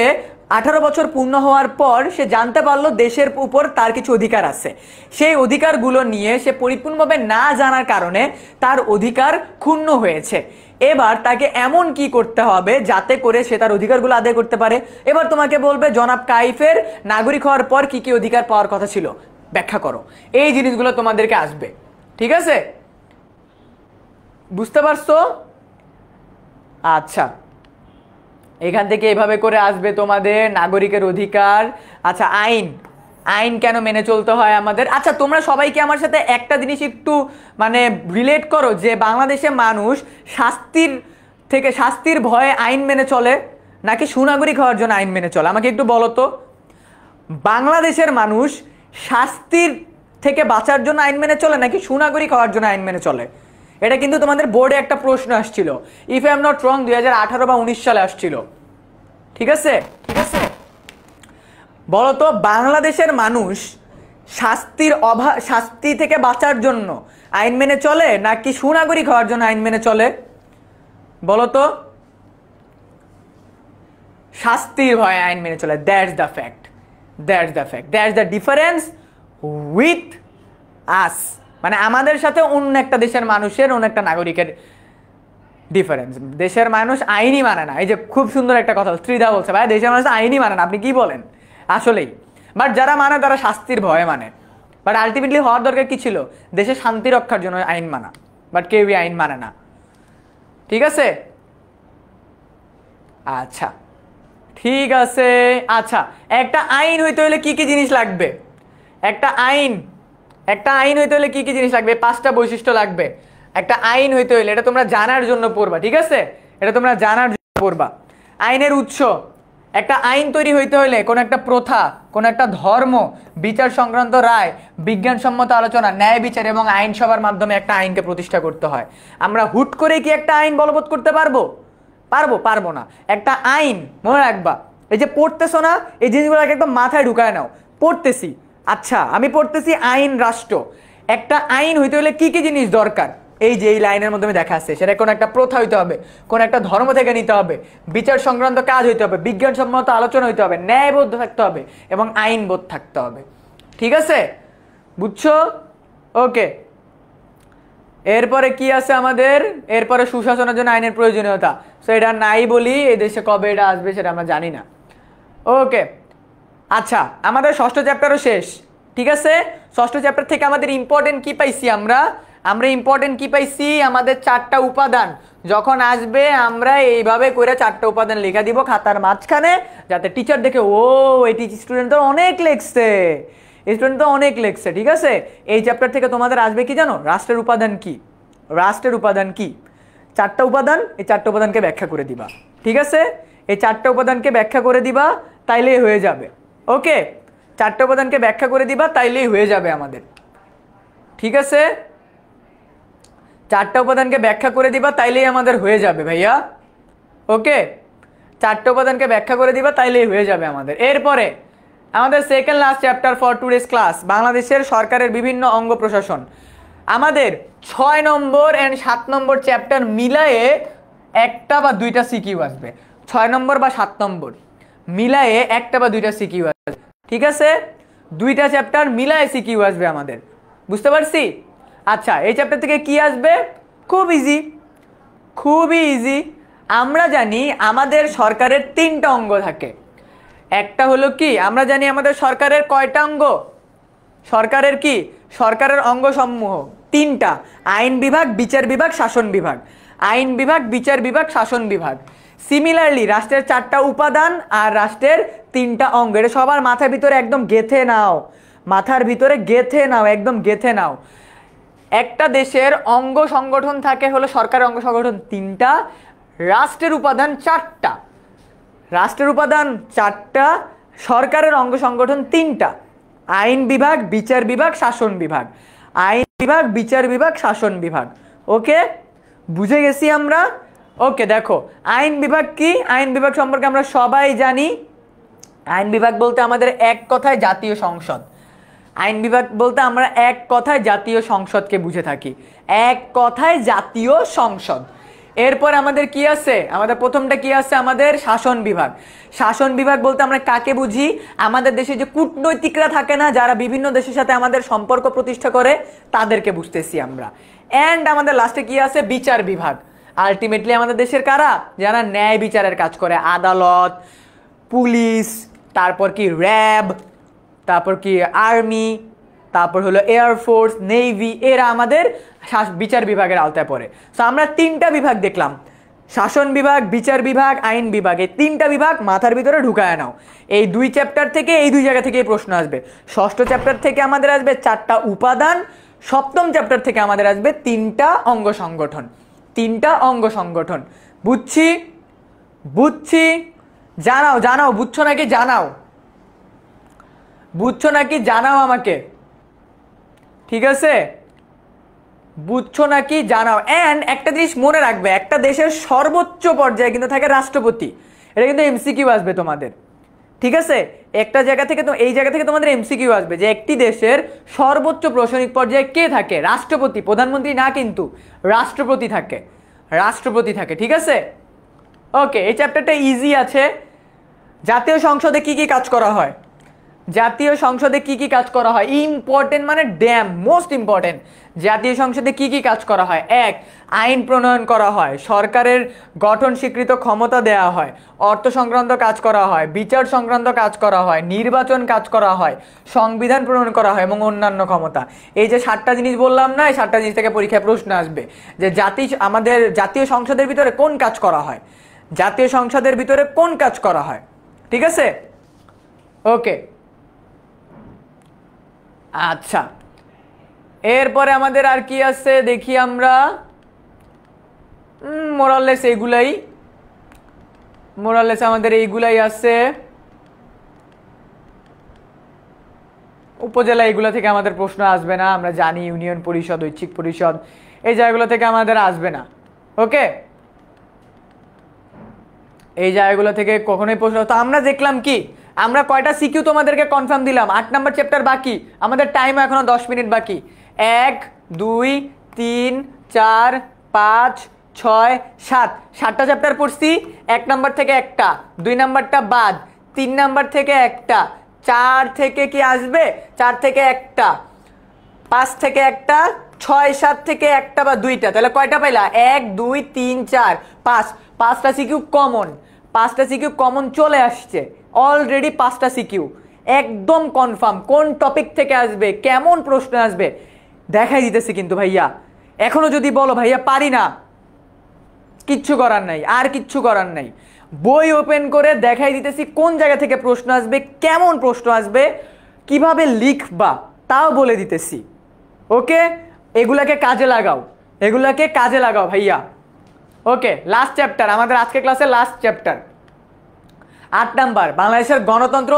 18 বছর পূর্ণ হওয়ার পর সে জানতে পারলো দেশের উপর তার কিছু অধিকার আছে, সেই অধিকারগুলো নিয়ে সে পরিপূর্ণভাবে না জানার কারণে তার অধিকার ক্ষুণ্ণ হয়েছে। এবার তাকে এমন কি করতে হবে যাতে করে সে তার অধিকারগুলো আদায় করতে পারে। এবার তোমাকে বলবে জনাব কাইফের নাগরিক হওয়ার পর কি কি অধিকার পাওয়ার কথা ছিল, ব্যাখ্যা করো। এই জিনিসগুলো তোমাদেরকে আসবে, ঠিক আছে? বুঝতে পারছো? আচ্ছা, এখান থেকে এভাবে করে আসবে তোমাদের নাগরিকের অধিকার। আচ্ছা, আইন কেন মেনে চলতে হয় আমাদের? আচ্ছা, তোমরা সবাইকে আমার সাথে একটা জিনিস একটু মানে রিলেট করো, যে বাংলাদেশে মানুষ শাস্তির ভয়ে আইন মেনে চলে নাকি সুনাগরিক হওয়ার জন্য আইন মেনে চলে? আমাকে একটু বলো তো। বাংলাদেশের মানুষ শাস্তির থেকে বাঁচার জন্য আইন মেনে চলে নাকি সুনাগরিক হওয়ার জন্য আইন মেনে চলে? এটা কিন্তু তোমাদের বোর্ডে একটা প্রশ্ন আসছিল, if I am not wrong 2018 বা 19 সালে আসছিল, ঠিক আছে? বলতো বাংলাদেশের মানুষ শাস্তি থেকে বাঁচার জন্য আইন মেনে চলে নাকি সুনাগরিক হওয়ার জন্য আইন মেনে চলে? বলতো। শাস্তির ভয়ে আইন মেনে চলে, that's the fact, that's the difference with us, মানে আমাদের সাথে অন্য একটা দেশের মানুষের, অন্য একটা নাগরিকের ডিফারেন্স। দেশের মানুষ আইনই মানে না, এই যে খুব সুন্দর একটা কথা ত্রিধা বলছে, ভাই দেশের মানুষ আইনই মানে না, আপনি কি বলেন? আসলেই, বাট যারা মানে তারা শাস্তির ভয়ে মানে, বাট আলটিমেটলি হওয়ার দরকার কি ছিল? দেশের শান্তি রক্ষার জন্য আইন মানা, বাট কেউই আইন মানে না, ঠিক আছে? আচ্ছা ঠিক আছে। আচ্ছা একটা আইন হইতে হলে কি কি জিনিস লাগবে? একটা আইন হইতে হলে কি কি জিনিস লাগবে? 5টা বৈশিষ্ট্য লাগবে একটা আইন হইতে হলে। এটা তোমরা জানার জন্য পড়বা, ঠিক আছে? এটা তোমরা জানার জন্য পড়বা। আইনের উৎস, একটা আইন তৈরি হইতে হলে কোন একটা প্রথা, কোন একটা ধর্ম, বিচার সংক্রান্ত রায়, বিজ্ঞানসম্মত আলোচনা, ন্যায় বিচার এবং আইনসভার মাধ্যমে একটা আইনকে প্রতিষ্ঠা করতে হয়। আমরা হুট করে কি একটা আইন বলবৎ করতে পারবো? পারবো না। একটা আইন মনে রাখবা, এই যে পড়তেছো না, এই জিনিসগুলোকে একদম মাথায় ঢুকায় নাও। পড়তেছি, আচ্ছা আমি পড়তেছি আইন রাষ্ট্র। একটা আইন হইতে হলে কি কি জিনিস দরকার? এই যে এই লাইনের মাধ্যমে দেখা আছে, সেটা কোন একটা প্রথা হইতে হবে, কোন একটা ধর্ম থেকে নিতে হবে, বিচার সংক্রান্ত কাজ হইতে হবে, বিজ্ঞানসম্মত আলোচনা হইতে হবে, ন্যায়বোধ থাকতে হবে এবং আইনবোধ থাকতে হবে। ঠিক আছে, বুঝছো? ওকে, এরপরে কি আছে আমাদের? এরপরে সুশাসনের জন্য আইনের প্রয়োজনীয়তা। সো এটা নাই বলি, এই দেশে কবে এটা আসবে সেটা আমরা জানি না। ওকে, আচ্ছা আমাদের ষষ্ঠ চ্যাপ্টারও শেষ। ঠিক আছে, ষষ্ঠ চ্যাপ্টার থেকে আমাদের ইম্পর্টেন্ট কি পাইছি? আমরা ইম্পর্টেন্ট কি পাইছি? আমাদের 4টা উপাদান যখন আসবে আমরা এইভাবে করে 4টা উপাদান লেখা দিব খাতার মাঝখানে, যাতে টিচার দেখে ও এই স্টুডেন্ট তো অনেক লেখছে, স্টুডেন্ট তো অনেক লেখছে। ঠিক আছে, এই চ্যাপ্টার থেকে তোমাদের আসবে কি জানো? রাষ্ট্রের উপাদান কি, রাষ্ট্রের উপাদান কি? 4টা উপাদান, এই 4টা উপাদানকে ব্যাখ্যা করে দিবা। ঠিক আছে, এই 4টা উপাদানকে ব্যাখ্যা করে দিবা, তাইলেই হয়ে যাবে। ওকে, 4টা উপাদানকে ব্যাখ্যা করে দিবা, তাইলেই হয়ে যাবে আমাদের। ঠিক আছে, 4টা উপাদানকে ব্যাখ্যা করে দিবা, তাইলেই আমাদের হয়ে যাবে ভাইয়া। ওকে, 4টা উপাদানকে ব্যাখ্যা করে দিবা, তাইলেই হয়ে যাবে আমাদের। এরপরে আমাদের second last chapter for today's class, বাংলাদেশের সরকারের বিভিন্ন অঙ্গ প্রশাসন। আমাদের 6 নম্বর এন্ড 7 নম্বর চ্যাপ্টার মিলায়ে একটা বা দুইটা সিকিউ আসবে। 6 নম্বর বা 7 নম্বর মিলায়ে একটা বা দুইটা সিকিউ আসবে। ঠিক আছে, দুইটা চ্যাপ্টার মিলায়ে সিকিউ আসবে আমাদের, বুঝতে পারছি? আচ্ছা, এই চ্যাপ্টার থেকে কি আসবে? খুব ইজি, খুবই ইজি। আমরা জানি আমাদের সরকারের 3টা অঙ্গ থাকে। একটা হলো কি, আমরা জানি আমাদের সরকারের কয়টা অঙ্গ? সরকারের কি, সরকারের অঙ্গ সমূহ 3টা: আইন বিভাগ, বিচার বিভাগ, শাসন বিভাগ। আইন বিভাগ, বিচার বিভাগ, শাসন বিভাগ। সিমিলারলি রাষ্ট্রের 4টা উপাদান আর রাষ্ট্রের 3টা অঙ্গ। এটা সবার মাথার ভিতরে একদম গেথে নাও, মাথার ভিতরে গেথে নাও, একদম গেথে নাও। একটা দেশের অঙ্গ সংগঠন থাকে হলো সরকারের অঙ্গ সংগঠন 3টা, রাষ্ট্রের উপাদান 4টা। রাষ্ট্রের উপাদান 4টা, সরকারের অঙ্গ সংগঠন 3টা: আইন বিভাগ, বিচার বিভাগ, শাসন বিভাগ। আইন বিভাগ, বিচার বিভাগ, শাসন বিভাগ। ওকে, বুঝে গেছি আমরা? ওকে, দেখো আইন বিভাগ কি? আইন বিভাগ সম্পর্কে আমরা সবাই জানি। আইন বিভাগ বলতে আমাদের এক কথায় জাতীয় সংসদ। আইন বিভাগ বলতে আমরা এক কথায় জাতীয় সংসদকে বুঝে থাকি, এক কথায় জাতীয় সংসদ। এরপর আমাদের কি আছে? আমাদের প্রথমটা কি আছে? আমাদের শাসন বিভাগ। শাসন বিভাগ বলতে আমরা কাকে বুঝি? আমাদের দেশে যে কূটনৈতিকরা থাকে না, যারা বিভিন্ন দেশের সাথে আমাদের সম্পর্ক প্রতিষ্ঠা করে, তাদেরকে বুঝতেছি আমরা। এন্ড আমাদের লাস্টে কি আছে? বিচার বিভাগ। আলটিমেটলি আমাদের দেশের কারা? যারা ন্যায় বিচারের কাজ করে, আদালত, পুলিশ, তারপর কি র্যাব, তারপর কি আর্মি, তারপর হলো এয়ারফোর্স, নেভি, এরা আমাদের বিচার বিভাগের আওতায় পড়ে। সো আমরা 3টা বিভাগ দেখলাম, শাসন বিভাগ, বিচার বিভাগ, আইন বিভাগ। এই 3টা বিভাগ মাথার ভিতরে ঢুকায় নাও। এই 2 চ্যাপ্টার থেকে, এই 2 জায়গা থেকে প্রশ্ন আসবে। ষষ্ঠ চ্যাপ্টার থেকে আমাদের আসবে 4টা উপাদান, সপ্তম চ্যাপ্টার থেকে আমাদের আসবে 3টা অঙ্গ সংগঠন। 3টা অঙ্গ সংগঠন। বুঝছি? বুঝছি? জানাও জানাও, বুঝছো নাকি জানাও, বুঝছো নাকি জানাও আমাকে। ঠিক আছে, বুঝছো নাকি জানাও। এন্ড একটা জিনিস মনে রাখবে, একটা দেশের সর্বোচ্চ পর্যায়ে কিন্তু থাকে রাষ্ট্রপতি। এটা কিন্তু এমসিকিউ আসবে তোমাদের। ঠিক আছে, একটা জায়গা থেকে, তো এই জায়গা থেকে তোমাদের এমসিকিউ আসবে যে একটি দেশের সর্বোচ্চ প্রশাসনিক পর্যায়ে কে থাকে? রাষ্ট্রপতি, প্রধানমন্ত্রী না কিন্তু, রাষ্ট্রপতি থাকে, রাষ্ট্রপতি থাকে। ঠিক আছে, ওকে, এই চ্যাপ্টারটা ইজি আছে। জাতীয় সংসদে কি কি কাজ করা হয়? জাতীয় সংসদে কি কি কাজ করা হয়? ইম্পর্টেন্ট মানে ড্যাম মোস্ট ইম্পর্টেন্ট। জাতীয় সংসদে কি কি কাজ করা হয়? 1, আইন প্রণয়ন করা হয়, সরকারের গঠন স্বীকৃত ক্ষমতা দেওয়া হয়, অর্থ সংক্রান্ত কাজ করা হয়, বিচার সংক্রান্ত কাজ করা হয়, নির্বাচন কাজ করা হয়, সংবিধান প্রণয়ন করা হয় এবং অন্যান্য ক্ষমতা। এই যে 7টা জিনিস বললাম না, এই 7টা জিনিস থেকে পরীক্ষায় প্রশ্ন আসবে যে আমাদের জাতীয় সংসদের ভিতরে কোন কাজ করা হয়। জাতীয় সংসদের ভিতরে কোন কাজ করা হয়? ঠিক আছে, ওকে। আচ্ছা, এরপরে আমাদের আর কি আছে দেখি আমরা। মোরাললেস আমাদের এইগুলাই আছে। উপজেলা এগুলো থেকে আমাদের প্রশ্ন আসবে না, আমরা জানি। ইউনিয়ন পরিষদ, ঐচ্ছিক পরিষদ, এই জায়গাগুলো থেকে আমাদের আসবে না। ওকে, এই জায়গাগুলো থেকে কখনোই প্রশ্ন। তো আমরা দেখলাম কি, আমরা কয়টা সিকিউ তোমাদেরকে কনফার্ম দিলাম? 8 নাম্বার চ্যাপ্টার বাকি, আমাদের টাইম এখনো 10 মিনিট বাকি। 1 2 3 4 5 6 7, 7টা চ্যাপ্টার পড়ছি। 1 নাম্বার থেকে একটা, 2 নাম্বারটা বাদ, 3 নাম্বার থেকে একটা, 4 থেকে কি আসবে? 4 থেকে একটা, 5 থেকে একটা, 6 7 থেকে একটা বা দুইটা। তাহলে কয়টা পাইলা? 1 2 3 4 5, 5টা সিকিউ কমন। 5টা সিকিউ কমন চলে আসছে অলরেডি। 5টা সিকিউ একদম কনফার্ম। কোন টপিক থেকে আসবে, কেমন প্রশ্ন আসবে দেখাই দিতেছি কিন্তু ভাইয়া। এখনো যদি বলো ভাইয়া পারি না, কিচ্ছু করার নাই, আর কিচ্ছু করার নাই। বই ওপেন করে দেখাই দিতেছি কোন জায়গা থেকে প্রশ্ন আসবে, কেমন প্রশ্ন আসবে, কিভাবে লিখবা তাও বলে দিতেছি। ওকে, এগুলাকে কাজে লাগাও ভাইয়া। ওকে, লাস্ট চ্যাপ্টার আমাদের আজকে ক্লাসের লাস্ট চ্যাপ্টার 8 নাম্বার, বাংলাদেশের গণতন্ত্র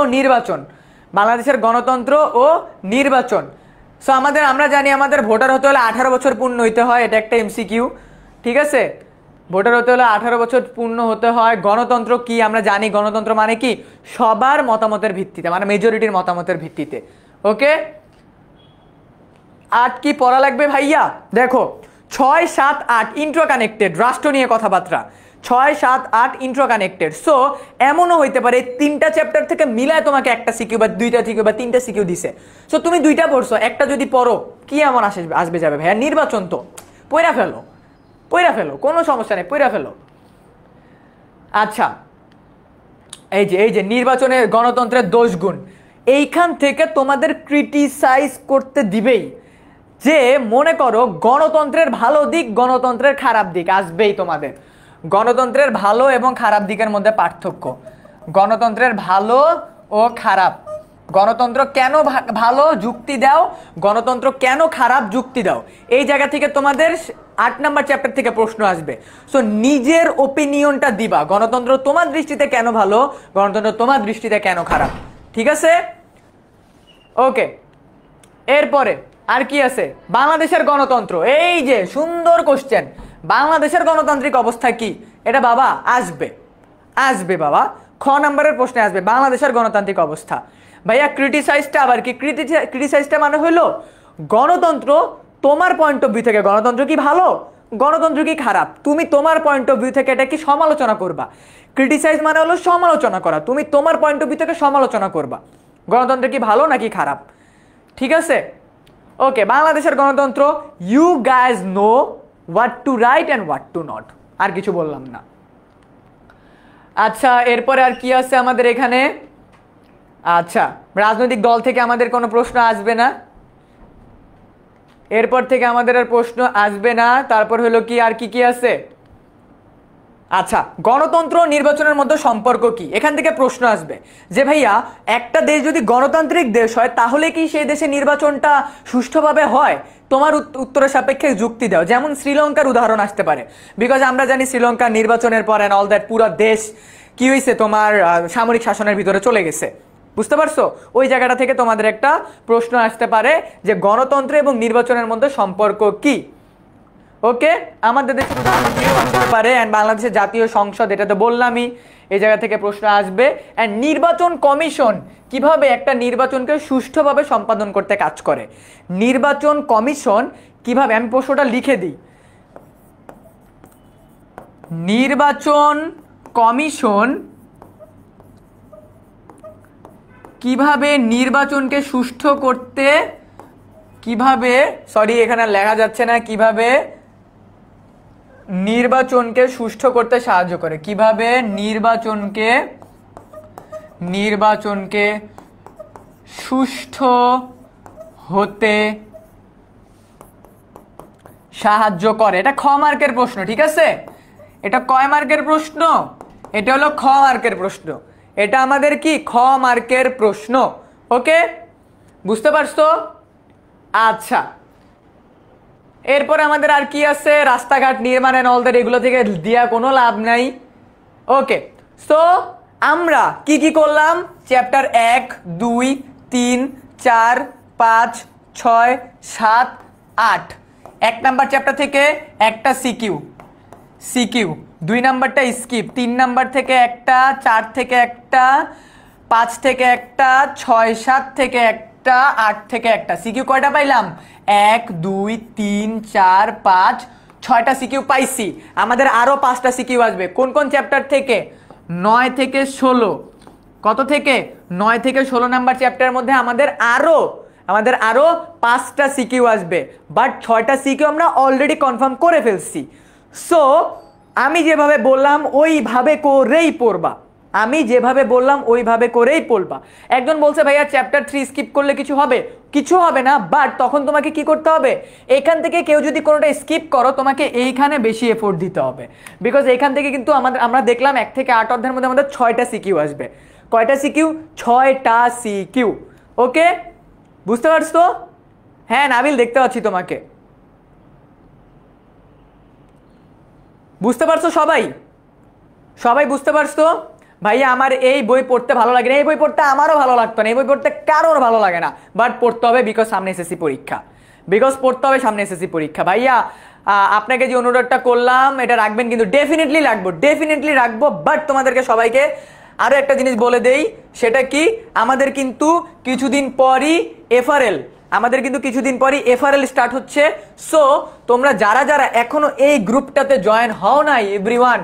ও নির্বাচন। সো আমরা জানি আমাদের ভোটার হতে হলে 18 বছর পূর্ণ হইতে হয়, এটা একটা এমসিকিউ। ঠিক আছে, ভোটার হতে হলে 18 বছর পূর্ণ হতে হয়। গণতন্ত্র কি আমরা জানি, গণতন্ত্র মানে কি? সবার মতামতের ভিত্তিতে, মানে মেজরিটির মতামতের ভিত্তিতে। ওকে, 8 কি পড়া লাগবে ভাইয়া? দেখো 6 7 8 ইন্ট্রো কানেক্টেড, রাষ্ট্র নিয়ে কথাবার্তা। 6 7 8 ইন্ট্রো কানেক্টেড। সো এমনও হইতে পারে 3টা চ্যাপ্টার থেকে মিলায় তোমাকে একটা সিকিউ বা 2টা সিকিউ বা 3টা সিকিউ দিছে। সো তুমি 2টা পড়ছো, একটা যদি পড়ো কি এমন আসবে যাবে ভাইয়া? নির্বাচন তো পড়া ফেলো, কোনো সমস্যা নেই, পড়া ফেলো। আচ্ছা, এই যে নির্বাচনের গণতন্ত্রের দোষ গুণ, এইখান থেকে তোমাদের ক্রিটিসাইজ করতে দিবেই। যে মনে করো গণতন্ত্রের ভালো দিক, গণতন্ত্রের খারাপ দিক আসবেই তোমাদের। গণতন্ত্রের ভালো এবং খারাপ দিকের মধ্যে পার্থক্য, গণতন্ত্রের ভালো ও খারাপ। গণতন্ত্র কেন ভালো যুক্তি দাও, গণতন্ত্র কেন খারাপ যুক্তি দাও। এই জায়গা থেকে তোমাদের 8 নাম্বার চ্যাপ্টার থেকে প্রশ্ন আসবে। সো নিজের ওপিনিয়নটা দিবা, গণতন্ত্র তোমার দৃষ্টিতে কেন ভালো, গণতন্ত্র তোমার দৃষ্টিতে কেন খারাপ। ঠিক আছে, ওকে। এরপরে আর কি আছে? বাংলাদেশের গণতন্ত্র। এই যে সুন্দর কোশ্চেন, বাংলাদেশের গণতান্ত্রিক অবস্থা কি? এটা বাবা আসবে বাবা, খ নাম্বারের প্রশ্নে আসবে বাংলাদেশের গণতান্ত্রিক অবস্থা। ভাইয়া ক্রিটিসাইজটা আবার কি? ক্রিটিসাইজটা মানে হলো গণতন্ত্র তোমার পয়েন্ট অফ ভিউ থেকে গণতন্ত্র কি ভালো, গণতন্ত্র কি খারাপ, তুমি তোমার পয়েন্ট অফ ভিউ থেকে এটা কি সমালোচনা করবা। ক্রিটিসাইজ মানে হলো সমালোচনা করা, তুমি তোমার পয়েন্ট অফ ভিউ থেকে সমালোচনা করবা গণতন্ত্র কি ভালো নাকি খারাপ। ঠিক আছে, ওকে। বাংলাদেশের গণতন্ত্র, you guys know what to write and what to not, আর কিছু বললাম না। আচ্ছা, এরপরে আর কি আছে আমাদের এখানে? আচ্ছা, রাজনৈতিক দল থেকে আমাদের কোনো প্রশ্ন আসবে না, এরপর থেকে আমাদের আর প্রশ্ন আসবে না। তারপর হলো কি, আর কি কি আছে? আচ্ছা, গণতন্ত্র নির্বাচনের মধ্যে সম্পর্ক কি? এখান থেকে প্রশ্ন আসবে যে ভাইয়া একটা দেশ যদি গণতান্ত্রিক দেশ হয় তাহলে কি সেই দেশে নির্বাচনটা সুষ্ঠুভাবে হয়? তোমার উত্তরের সাপেক্ষে যুক্তি দাও। যেমন শ্রীলঙ্কার উদাহরণ আসতে পারে, বিকজ আমরা জানি শ্রীলঙ্কার নির্বাচনের পর অ্যান্ড অল দ্যাট পুরো দেশ কি হয়েছে, তোমার সামরিক শাসনের ভিতরে চলে গেছে। বুঝতে পারছো? ওই জায়গাটা থেকে তোমাদের একটা প্রশ্ন আসতে পারে যে গণতন্ত্র এবং নির্বাচনের মধ্যে সম্পর্ক কি। ওকে, আমাদের দেশের উদাহরণ আসতে পারে, অ্যান্ড বাংলাদেশের জাতীয় সংসদ, এটা তো বললামই, এই জায়গা থেকে প্রশ্ন আসবে। অ্যান্ড নির্বাচন কমিশন কিভাবে একটা নির্বাচনকে সুষ্ঠুভাবে সম্পাদন করতে কাজ করে। নির্বাচন কমিশন কিভাবে, আমি প্রশ্নটা লিখে দিই, নির্বাচন কমিশন কিভাবে নির্বাচনকে সুষ্ঠু করতে, কিভাবে, সরি এখানে লেখা যাচ্ছে না, কিভাবে নির্বাচনকে সুষ্ঠু করতে সাহায্য করে, কিভাবে নির্বাচনকে সুষ্ঠু হতে সাহায্য করে। এটা খ মার্কের প্রশ্ন, ঠিক আছে? এটা কয় মার্কের প্রশ্ন? এটা হলো খ মার্কের প্রশ্ন। এটা আমাদের কি খ মার্কের প্রশ্ন। ওকে, বুঝতে পারছো? আচ্ছা, এরপর আমাদের আর কি আছে? রাস্তাঘাট নির্মাণ এন্ড অল দ্যাট, এগুলো থেকে দিয়া কোনো লাভ নাই। ওকে, সো আমরা কি কি করলাম? চ্যাপ্টার 1, 2, 3, 4, 5, 6, 7, 8, 1 নাম্বার চ্যাপ্টার থেকে একটা সিকিউ, 2 নাম্বারটা স্কিপ, 3 নাম্বার থেকে একটা, 4 থেকে একটা, 5 থেকে একটা, 6, 7 থেকে একটা, 8 থেকে একটা। সিকিউ কয়টা পাইলাম? 1, 2, 3, 4, 5, 6টা সিকিউ পাইছি। আমাদের আরো 5টা সিকিউ আসবে। কোন কোন চ্যাপ্টার থেকে? 9 থেকে 16। কত থেকে? 9 থেকে 16 নাম্বার চ্যাপ্টারের মধ্যে আমাদের আরো 5টা সিকিউ আসবে, বাট 6টা সিকিউ আমরা অলরেডি কনফার্ম করে ফেলছি। সো আমি যেভাবে বললাম ওইভাবে করেই পড়বা, একজন বলছে ভাইয়া চ্যাপ্টার 3 স্কিপ করলে কিছু হবে? কিছু হবে না, বাট তখন তোমাকে কি করতে হবে? এখান থেকে কেউ যদি কোনোটা স্কিপ করো, তোমাকে এইখানে বেশি এফোর্ট দিতে হবে, বিকজ এখান থেকে কিন্তু আমরা দেখলাম 1 থেকে 8 অধ্যায়ের মধ্যে আমাদের 6টা সিকিউ আসবে। কয়টা সিকিউ? 6টা সিকিউ। ওকে, বুঝতে পারছো? হ্যাঁ নাবিল, দেখতে পাচ্ছি তোমাকে। বুঝতে পারছো সবাই বুঝতে পারছো? ভাইয়া আমার এই বই পড়তে ভালো লাগে না, এই বই পড়তে আমারও ভালো লাগতো না, এই বই পড়তে কারোর ভালো লাগে না, বাট পড়তে হবে বিকজ সামনে এসএসসি পরীক্ষা। ভাইয়া আপনাকে যে অনুরোধটা করলাম এটা রাখবেন কিন্তু, ডেফিনেটলি রাখবো। বাট তোমাদেরকে সবাইকে আরো একটা জিনিস বলে দেই, সেটা কি? আমাদের কিন্তু কিছুদিন পরই এফআরএল স্টার্ট হচ্ছে। সো তোমরা যারা এখনো এই গ্রুপটাতে জয়েন হও নাই, এভরিওয়ান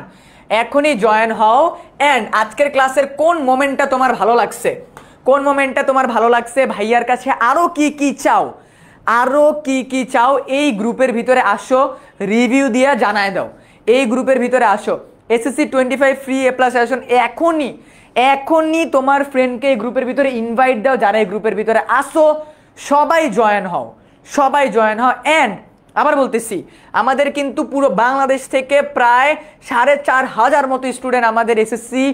এখনই জয়েন হও। এন্ড আজকের ক্লাসের কোন মোমেন্টটা তোমার ভালো লাগছে, ভাইয়ার কাছে আরো কি কি চাও, এই গ্রুপের ভিতরে আসো, রিভিউ দিয়ে জানায় দাও। এই গ্রুপের ভিতরে আসো। এসএসসি 25 ফ্রি এ প্লাস সেশন এখনই তোমার ফ্রেন্ডকে এই গ্রুপের ভিতরে ইনভাইট দাও। যারা এই গ্রুপের ভিতরে আসো সবাই জয়েন হও। এন্ড আবার বলতেছি, আমাদের কিন্তু পুরো বাংলাদেশ থেকে প্রায় 4,500 মতো স্টুডেন্ট আমাদের এসএসসি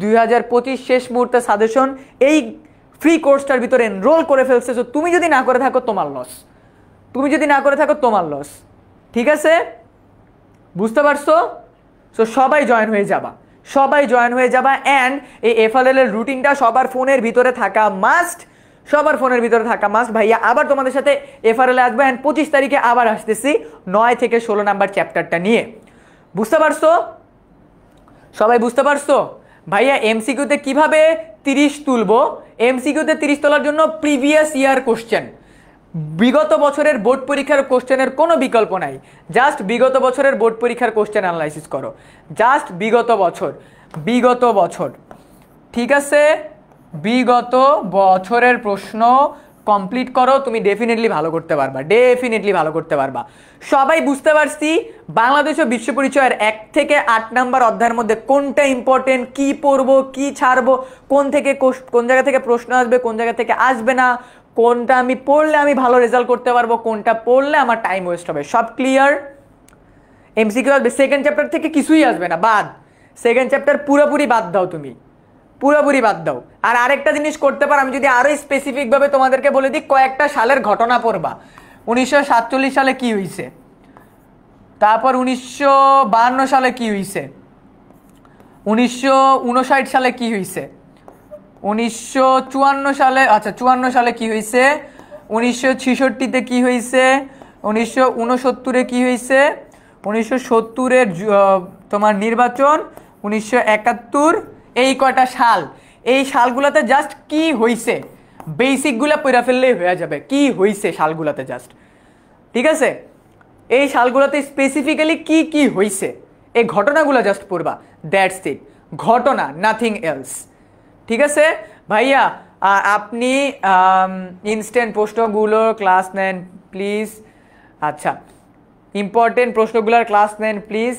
2025 শেষ মুহূর্তে সাজেশন এই ফ্রি কোর্সটার ভিতরে এনরোল করে ফেলছে। সো তুমি যদি না করে থাকো তোমার লস। ঠিক আছে, বুঝতে পারছো? সো সবাই জয়েন হয়ে যাবা। এন্ড এই এফএলএল এর রুটিনটা সবার ফোনের ভিতরে থাকা মাস্ট। ভাইয়া আবার তোমাদের সাথে এফআরএল আসবে। এন্ড 25 তারিখে আবার আসতেছি 9 থেকে 16 নাম্বার চ্যাপ্টারটা নিয়ে। বুঝতে পারছো? সবাই বুঝতে পারছো? ভাইয়া এমসিকিউতে কিভাবে 30 তুলবো? এমসিকিউতে 30 তোলার জন্য প্রিভিয়াস ইয়ার কোশ্চেন, বিগত বছরের বোর্ড পরীক্ষার কোশ্চেনের কোনো বিকল্প নাই। জাস্ট বিগত বছরের বোর্ড পরীক্ষার কোশ্চেন অ্যানালাইসিস করো, জাস্ট বিগত বছর। ঠিক আছে, বিগত বছরের প্রশ্ন কমপ্লিট করো, তুমি ডেফিনেটলি ভালো করতে পারবা। সবাই বুঝতে পারছি বাংলাদেশ ও বিশ্ব পরিচয়ের 1 থেকে 8 নাম্বার অধ্যায়ের মধ্যে কোনটা ইম্পর্টেন্ট, কি পড়বো, কি ছাড়বো, কোন জায়গা থেকে প্রশ্ন আসবে, কোন জায়গা থেকে আসবে না, কোনটা আমি পড়লে আমি ভালো রেজাল্ট করতে পারবো, কোনটা পড়লে আমার টাইম ওয়েস্ট হবে, সব ক্লিয়ার। এমসিকিউ আসবে, সেকেন্ড চ্যাপ্টার থেকে কিছুই আসবে না, বাদ। সেকেন্ড চ্যাপ্টার পুরোপুরি বাদ দাও। আর আরেকটা জিনিস করতে পারো, আমি যদি আরো স্পেসিফিক ভাবে তোমাদেরকে বলে দিই, কয়েকটা সালের ঘটনা পড়বা। 1947 সালে কি হয়েছে, তারপর 1952 সালে কি হয়েছে, 1959 সালে কি হয়েছে, 1954 সালে, আচ্ছা 54 সালে কি হয়েছে, 1966-তে কি হয়েছে, 1969-এ কি হয়েছে, 1970-এর তোমার নির্বাচন, 1971, এই কয়টা সাল, এই সালগুলোতে জাস্ট কি হয়েছে বেসিকগুলো পড়া ফেললেই হয়ে যাবে। কি হয়েছে সালগুলোতে জাস্ট, ঠিক আছে? এই সালগুলোতে স্পেসিফিক্যালি কি হয়েছে, এই ঘটনাগুলো জাস্ট পড়বা, দ্যাটস ইট। ঘটনা, নাথিং এলস। ঠিক আছে ভাইয়া, আপনি ইনস্ট্যান্ট প্রশ্নগুলোর ক্লাস নেন প্লিজ। আচ্ছা, ইম্পর্টেন্ট প্রশ্নগুলোর ক্লাস নেন প্লিজ,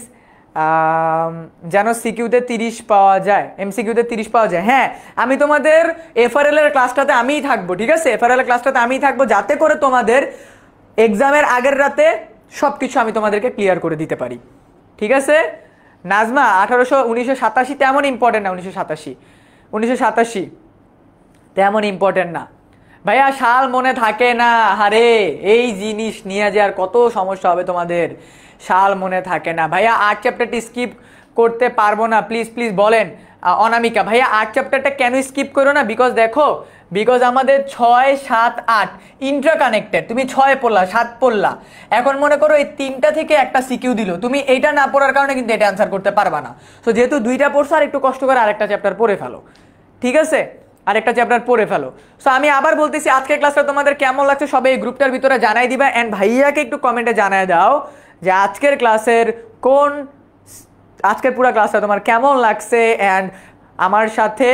যেন সিকিউতে 30 পাওয়া যায়, এমসিকিউতে 30 পাওয়া যায়। হ্যাঁ, আমি তোমাদের এফআরএল এর ক্লাসটাতে আমিই থাকবো, ঠিক আছে? এফআরএল এর ক্লাসটাতে আমিই থাকবো, যাতে করে তোমাদের এক্সামের আগের রাতে সবকিছু আমি তোমাদেরকে ক্লিয়ার করে দিতে পারি, ঠিক আছে? নাজমা 1987 তেমন ইম্পর্টেন্ট না। 1987 তেমন ইম্পর্টেন্ট না ভাইয়া, সাল মনে থাকে না। আরে এই জিনিস নিয়ে যে আর কত সমস্যা হবে তোমাদের, সাল মনে থাকে না ভাইয়া। 8 চ্যাপ্টারটি স্কিপ করতে পারবো না, প্লিজ প্লিজ বলেন। অনামিকা ভাইয়া 8 চ্যাপ্টারটা কেন স্কিপ করো না? বিকজ আমাদের 6, 7, 8 ইন্টার কানেক্টেড। তুমি 6 পড়লা, 7 পড়লা, এখন মনে করো এই 3টা থেকে একটা সিকিউ দিল, তুমি এইটা না পড়ার কারণে কিন্তু এটা অ্যান্সার করতে পারবা না। তো যেহেতু 2টা পড়ছো, আর একটু কষ্ট করে আরেকটা চ্যাপ্টার পড়ে ফেলো, ঠিক আছে? আরেকটা চ্যাপ্টার পড়ে ফেলো। সো আমি আবার বলতেছি, আজকের ক্লাসটা তোমাদের কেমন লাগছে সবাই এই গ্রুপটার ভিতরে জানাই দিবা। অ্যান্ড ভাইয়াকে একটু কমেন্টে জানাই দাও যে আজকের পুরো ক্লাসটা তোমার কেমন লাগছে। অ্যান্ড আমার সাথে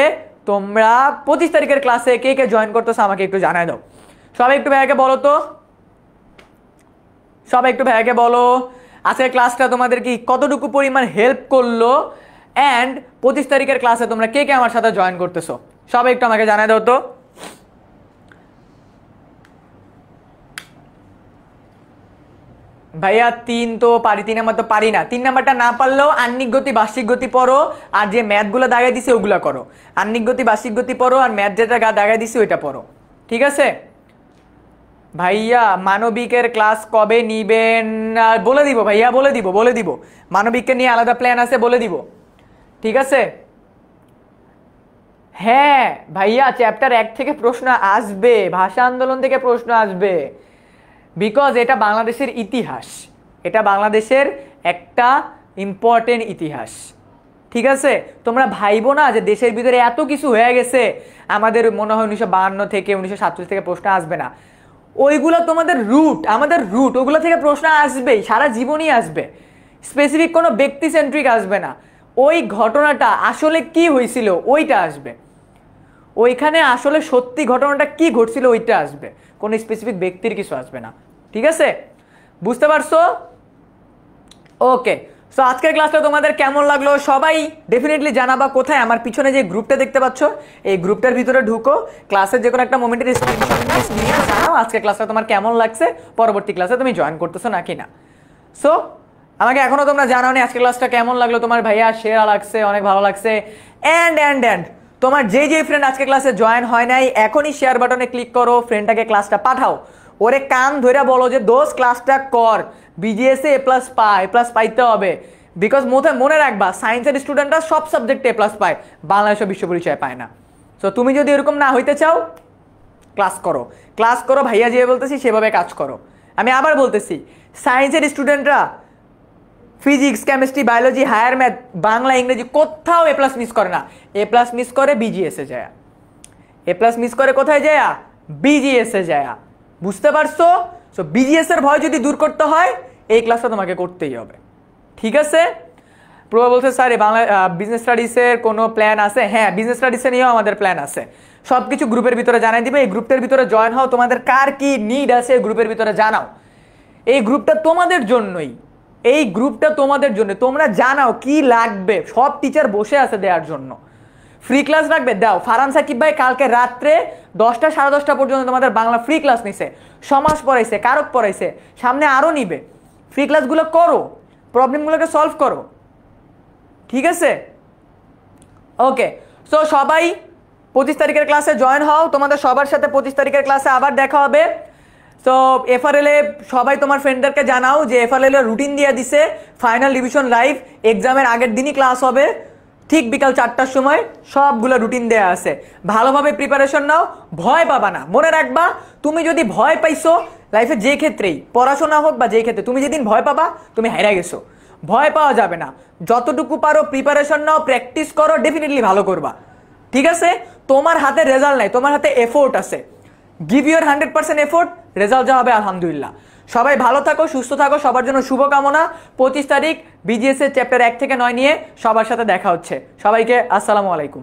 তোমরা 25 তারিখের ক্লাসে কে কে জয়েন করতেছো আমাকে একটু জানাই দাও। সবাই একটু ভাইয়াকে বলো আজকের ক্লাসটা তোমাদের কি কতটুকু পরিমাণ হেল্প করলো। অ্যান্ড 25 তারিখের ক্লাসে তোমরা কে কে আমার সাথে জয়েন করতেছো সবাই একটু আমাকে জানাই দাও তো। ভাইয়া 3 তো পারি, 3 নাম্বার তো পারি না। 3 নাম্বারটা না পারলেও আন্নিক গতি বার্ষিক গতি পড়ো, আর যে ম্যাথগুলো দাগাই দিছে ওগুলো করো। আন্নিক গতি বার্ষিক গতি পড়ো, আর ম্যাথ যেটা দাগাই দিছে ওইটা পড়ো, ঠিক আছে? ভাইয়া মানবিকের ক্লাস কবে নিবেন? বলে দিব ভাইয়া, বলে দিব। মানবিককে নিয়ে আলাদা প্ল্যান আছে, বলে দিব, ঠিক আছে? হ্যাঁ ভাইয়া, চ্যাপ্টার 1 থেকে প্রশ্ন আসবে, ভাষা আন্দোলন থেকে প্রশ্ন আসবে। বিকজ এটা বাংলাদেশের ইতিহাস, এটা বাংলাদেশের একটা ইম্পর্টেন্ট ইতিহাস, ঠিক আছে? তোমরা ভাইবো না যে দেশের ভিতরে এত কিছু হয়ে গেছে, আমাদের মনে হয় 1952 থেকে 1947 থেকে প্রশ্ন আসবে না। ওইগুলো তোমাদের রুট, আমাদের রুট, ওগুলো থেকে প্রশ্ন আসবেই, সারা জীবনই আসবে। স্পেসিফিক কোনো ব্যক্তি সেন্ট্রিক আসবে না। ওই ঘটনাটা আসলে কি হয়েছিল ওইটা আসবে, ওইখানে আসলে সত্যি ঘটনাটা কি ঘটছিল ওইটা আসবে, কোনো স্পেসিফিক ব্যক্তির কিছু আসবে না, ঠিক আছে? বুঝতে পারছো? ওকে, সো আজকের ক্লাসটা তোমাদের কেমন লাগলো সবাই ডেফিনেটলি জানাবা। কোথায়? আমার পিছনে যে গ্রুপটা দেখতে পাচ্ছ, এই গ্রুপটার ভিতরে ঢুকো, ক্লাসের যে কোনো একটা মোমেন্টের স্ক্রিনশট নিয়ে জানাও আজকের ক্লাসটা তোমার কেমন লাগছে, পরবর্তী ক্লাসে তুমি জয়েন করতেছো নাকি না। সো আমাকে এখনো তোমরা জানাও নি আজকের ক্লাসটা কেমন লাগলো তোমার। ভাইয়া সেরা লাগছে, অনেক ভালো লাগছে। অ্যান্ড তোমার যে ফ্রেন্ড আজকে ক্লাসে জয়েন হয় নাই, এখনই শেয়ার বাটনে ক্লিক করো, ফ্রেন্ডটাকে ক্লাসটা পাঠাও, ওরে কান ধরে বলো যে দোস্ত ক্লাসটা কর, বিজিএস এ প্লাস পাইতে হবে। বিকজ মনে রাখবা, সায়েন্সের স্টুডেন্টরা সব সাবজেক্টে এ প্লাস পায়, বাংলাদেশে বিশ্ব পরিচয় পায় না। সো তুমি যদি এরকম না হইতে চাও, ক্লাস করো, ভাইয়া যে বলতেছি সেভাবে কাজ করো। আমি আবার বলতেছি, সায়েন্সের স্টুডেন্টরা physics, chemistry, biology, higher math, Bangla, ইংরেজি কোথাও এ প্লাস মিস করে না। এ প্লাস মিস করে বিজিএসে যায়, এ প্লাস মিস করে কোথায় যায়? বিজিএসে যায়। বুঝতে পারছো? সো বিজিএস এর ভয় যদি দূর করতে হয়, এই ক্লাসটা তোমাকে করতেই হবে, ঠিক আছে? প্রভা বলছে স্যার বাংলা বিজনেস স্টাডিজের কোনো প্ল্যান আছে? হ্যাঁ, বিজনেস স্টাডিজে নিয়েও আমাদের প্ল্যান আছে। সব কিছু গ্রুপের ভিতরে জানাই দিবে। এই গ্রুপটার ভিতরে জয়েন হও, তোমাদের কার কি নিড আছে গ্রুপের ভিতরে জানাও। এই গ্রুপটা তোমাদের জন্যই, তোমরা জানাও কি লাগবে। সব টিচার বসে আছে দেওয়ার জন্য। ফ্রি ক্লাস রাখবে, দাও। ফারহান সাকিব ভাই কালকে রাত্রে 10টা 10:30 পর্যন্ত তোমাদের বাংলা ফ্রি ক্লাস নিছে, সমাজ পড়াইছে, কারক পড়াইছে, সামনে আরও নিবে। ফ্রি ক্লাসগুলো করো, প্রবলেমগুলোকে সলভ করো, ঠিক আছে? ওকে, সো সবাই 25 তারিখের ক্লাসে জয়েন হও। তোমাদের সবার সাথে 25 তারিখের ক্লাসে আবার দেখা হবে। সো এফআরএল এ সবাই তোমার ফ্রেন্ডদেরকে জানাও যে এফআরএল এর রুটিন দিয়ে দিছে, ফাইনাল রিভিশন লাইভ, এক্সামের আগের দিনই ক্লাস হবে, ঠিক বিকাল 4টার সময় সবগুলো রুটিন দেয়া আছে। ভালোভাবে প্রিপারেশন নাও, ভয় পাবা না। মনে রাখবা, তুমি যদি ভয় পাইছো লাইফে, যে ক্ষেত্রেই পড়াশোনা হোক বা যে ক্ষেত্রে, তুমি যেদিন ভয় পাবা তুমি হারিয়ে গেছো। ভয় পাওয়া যাবে না, যতটুকু পারো প্রিপারেশন নাও, প্র্যাকটিস করো, ডেফিনেটলি ভালো করবা, ঠিক আছে? তোমার হাতে রেজাল্ট নাই, তোমার হাতে এফোর্ট আছে। গিভ ইউর 100% এফোর্ট, রেজাল্ট যা হবে আলহামদুলিল্লাহ। সবাই ভালো থাকো, সুস্থ থাকো, সবার জন্য শুভকামনা। 25 তারিখ বিজিএস এর চ্যাপ্টার 1 থেকে 9 নিয়ে সবার সাথে দেখা হচ্ছে। সবাইকে আসসালামু আলাইকুম।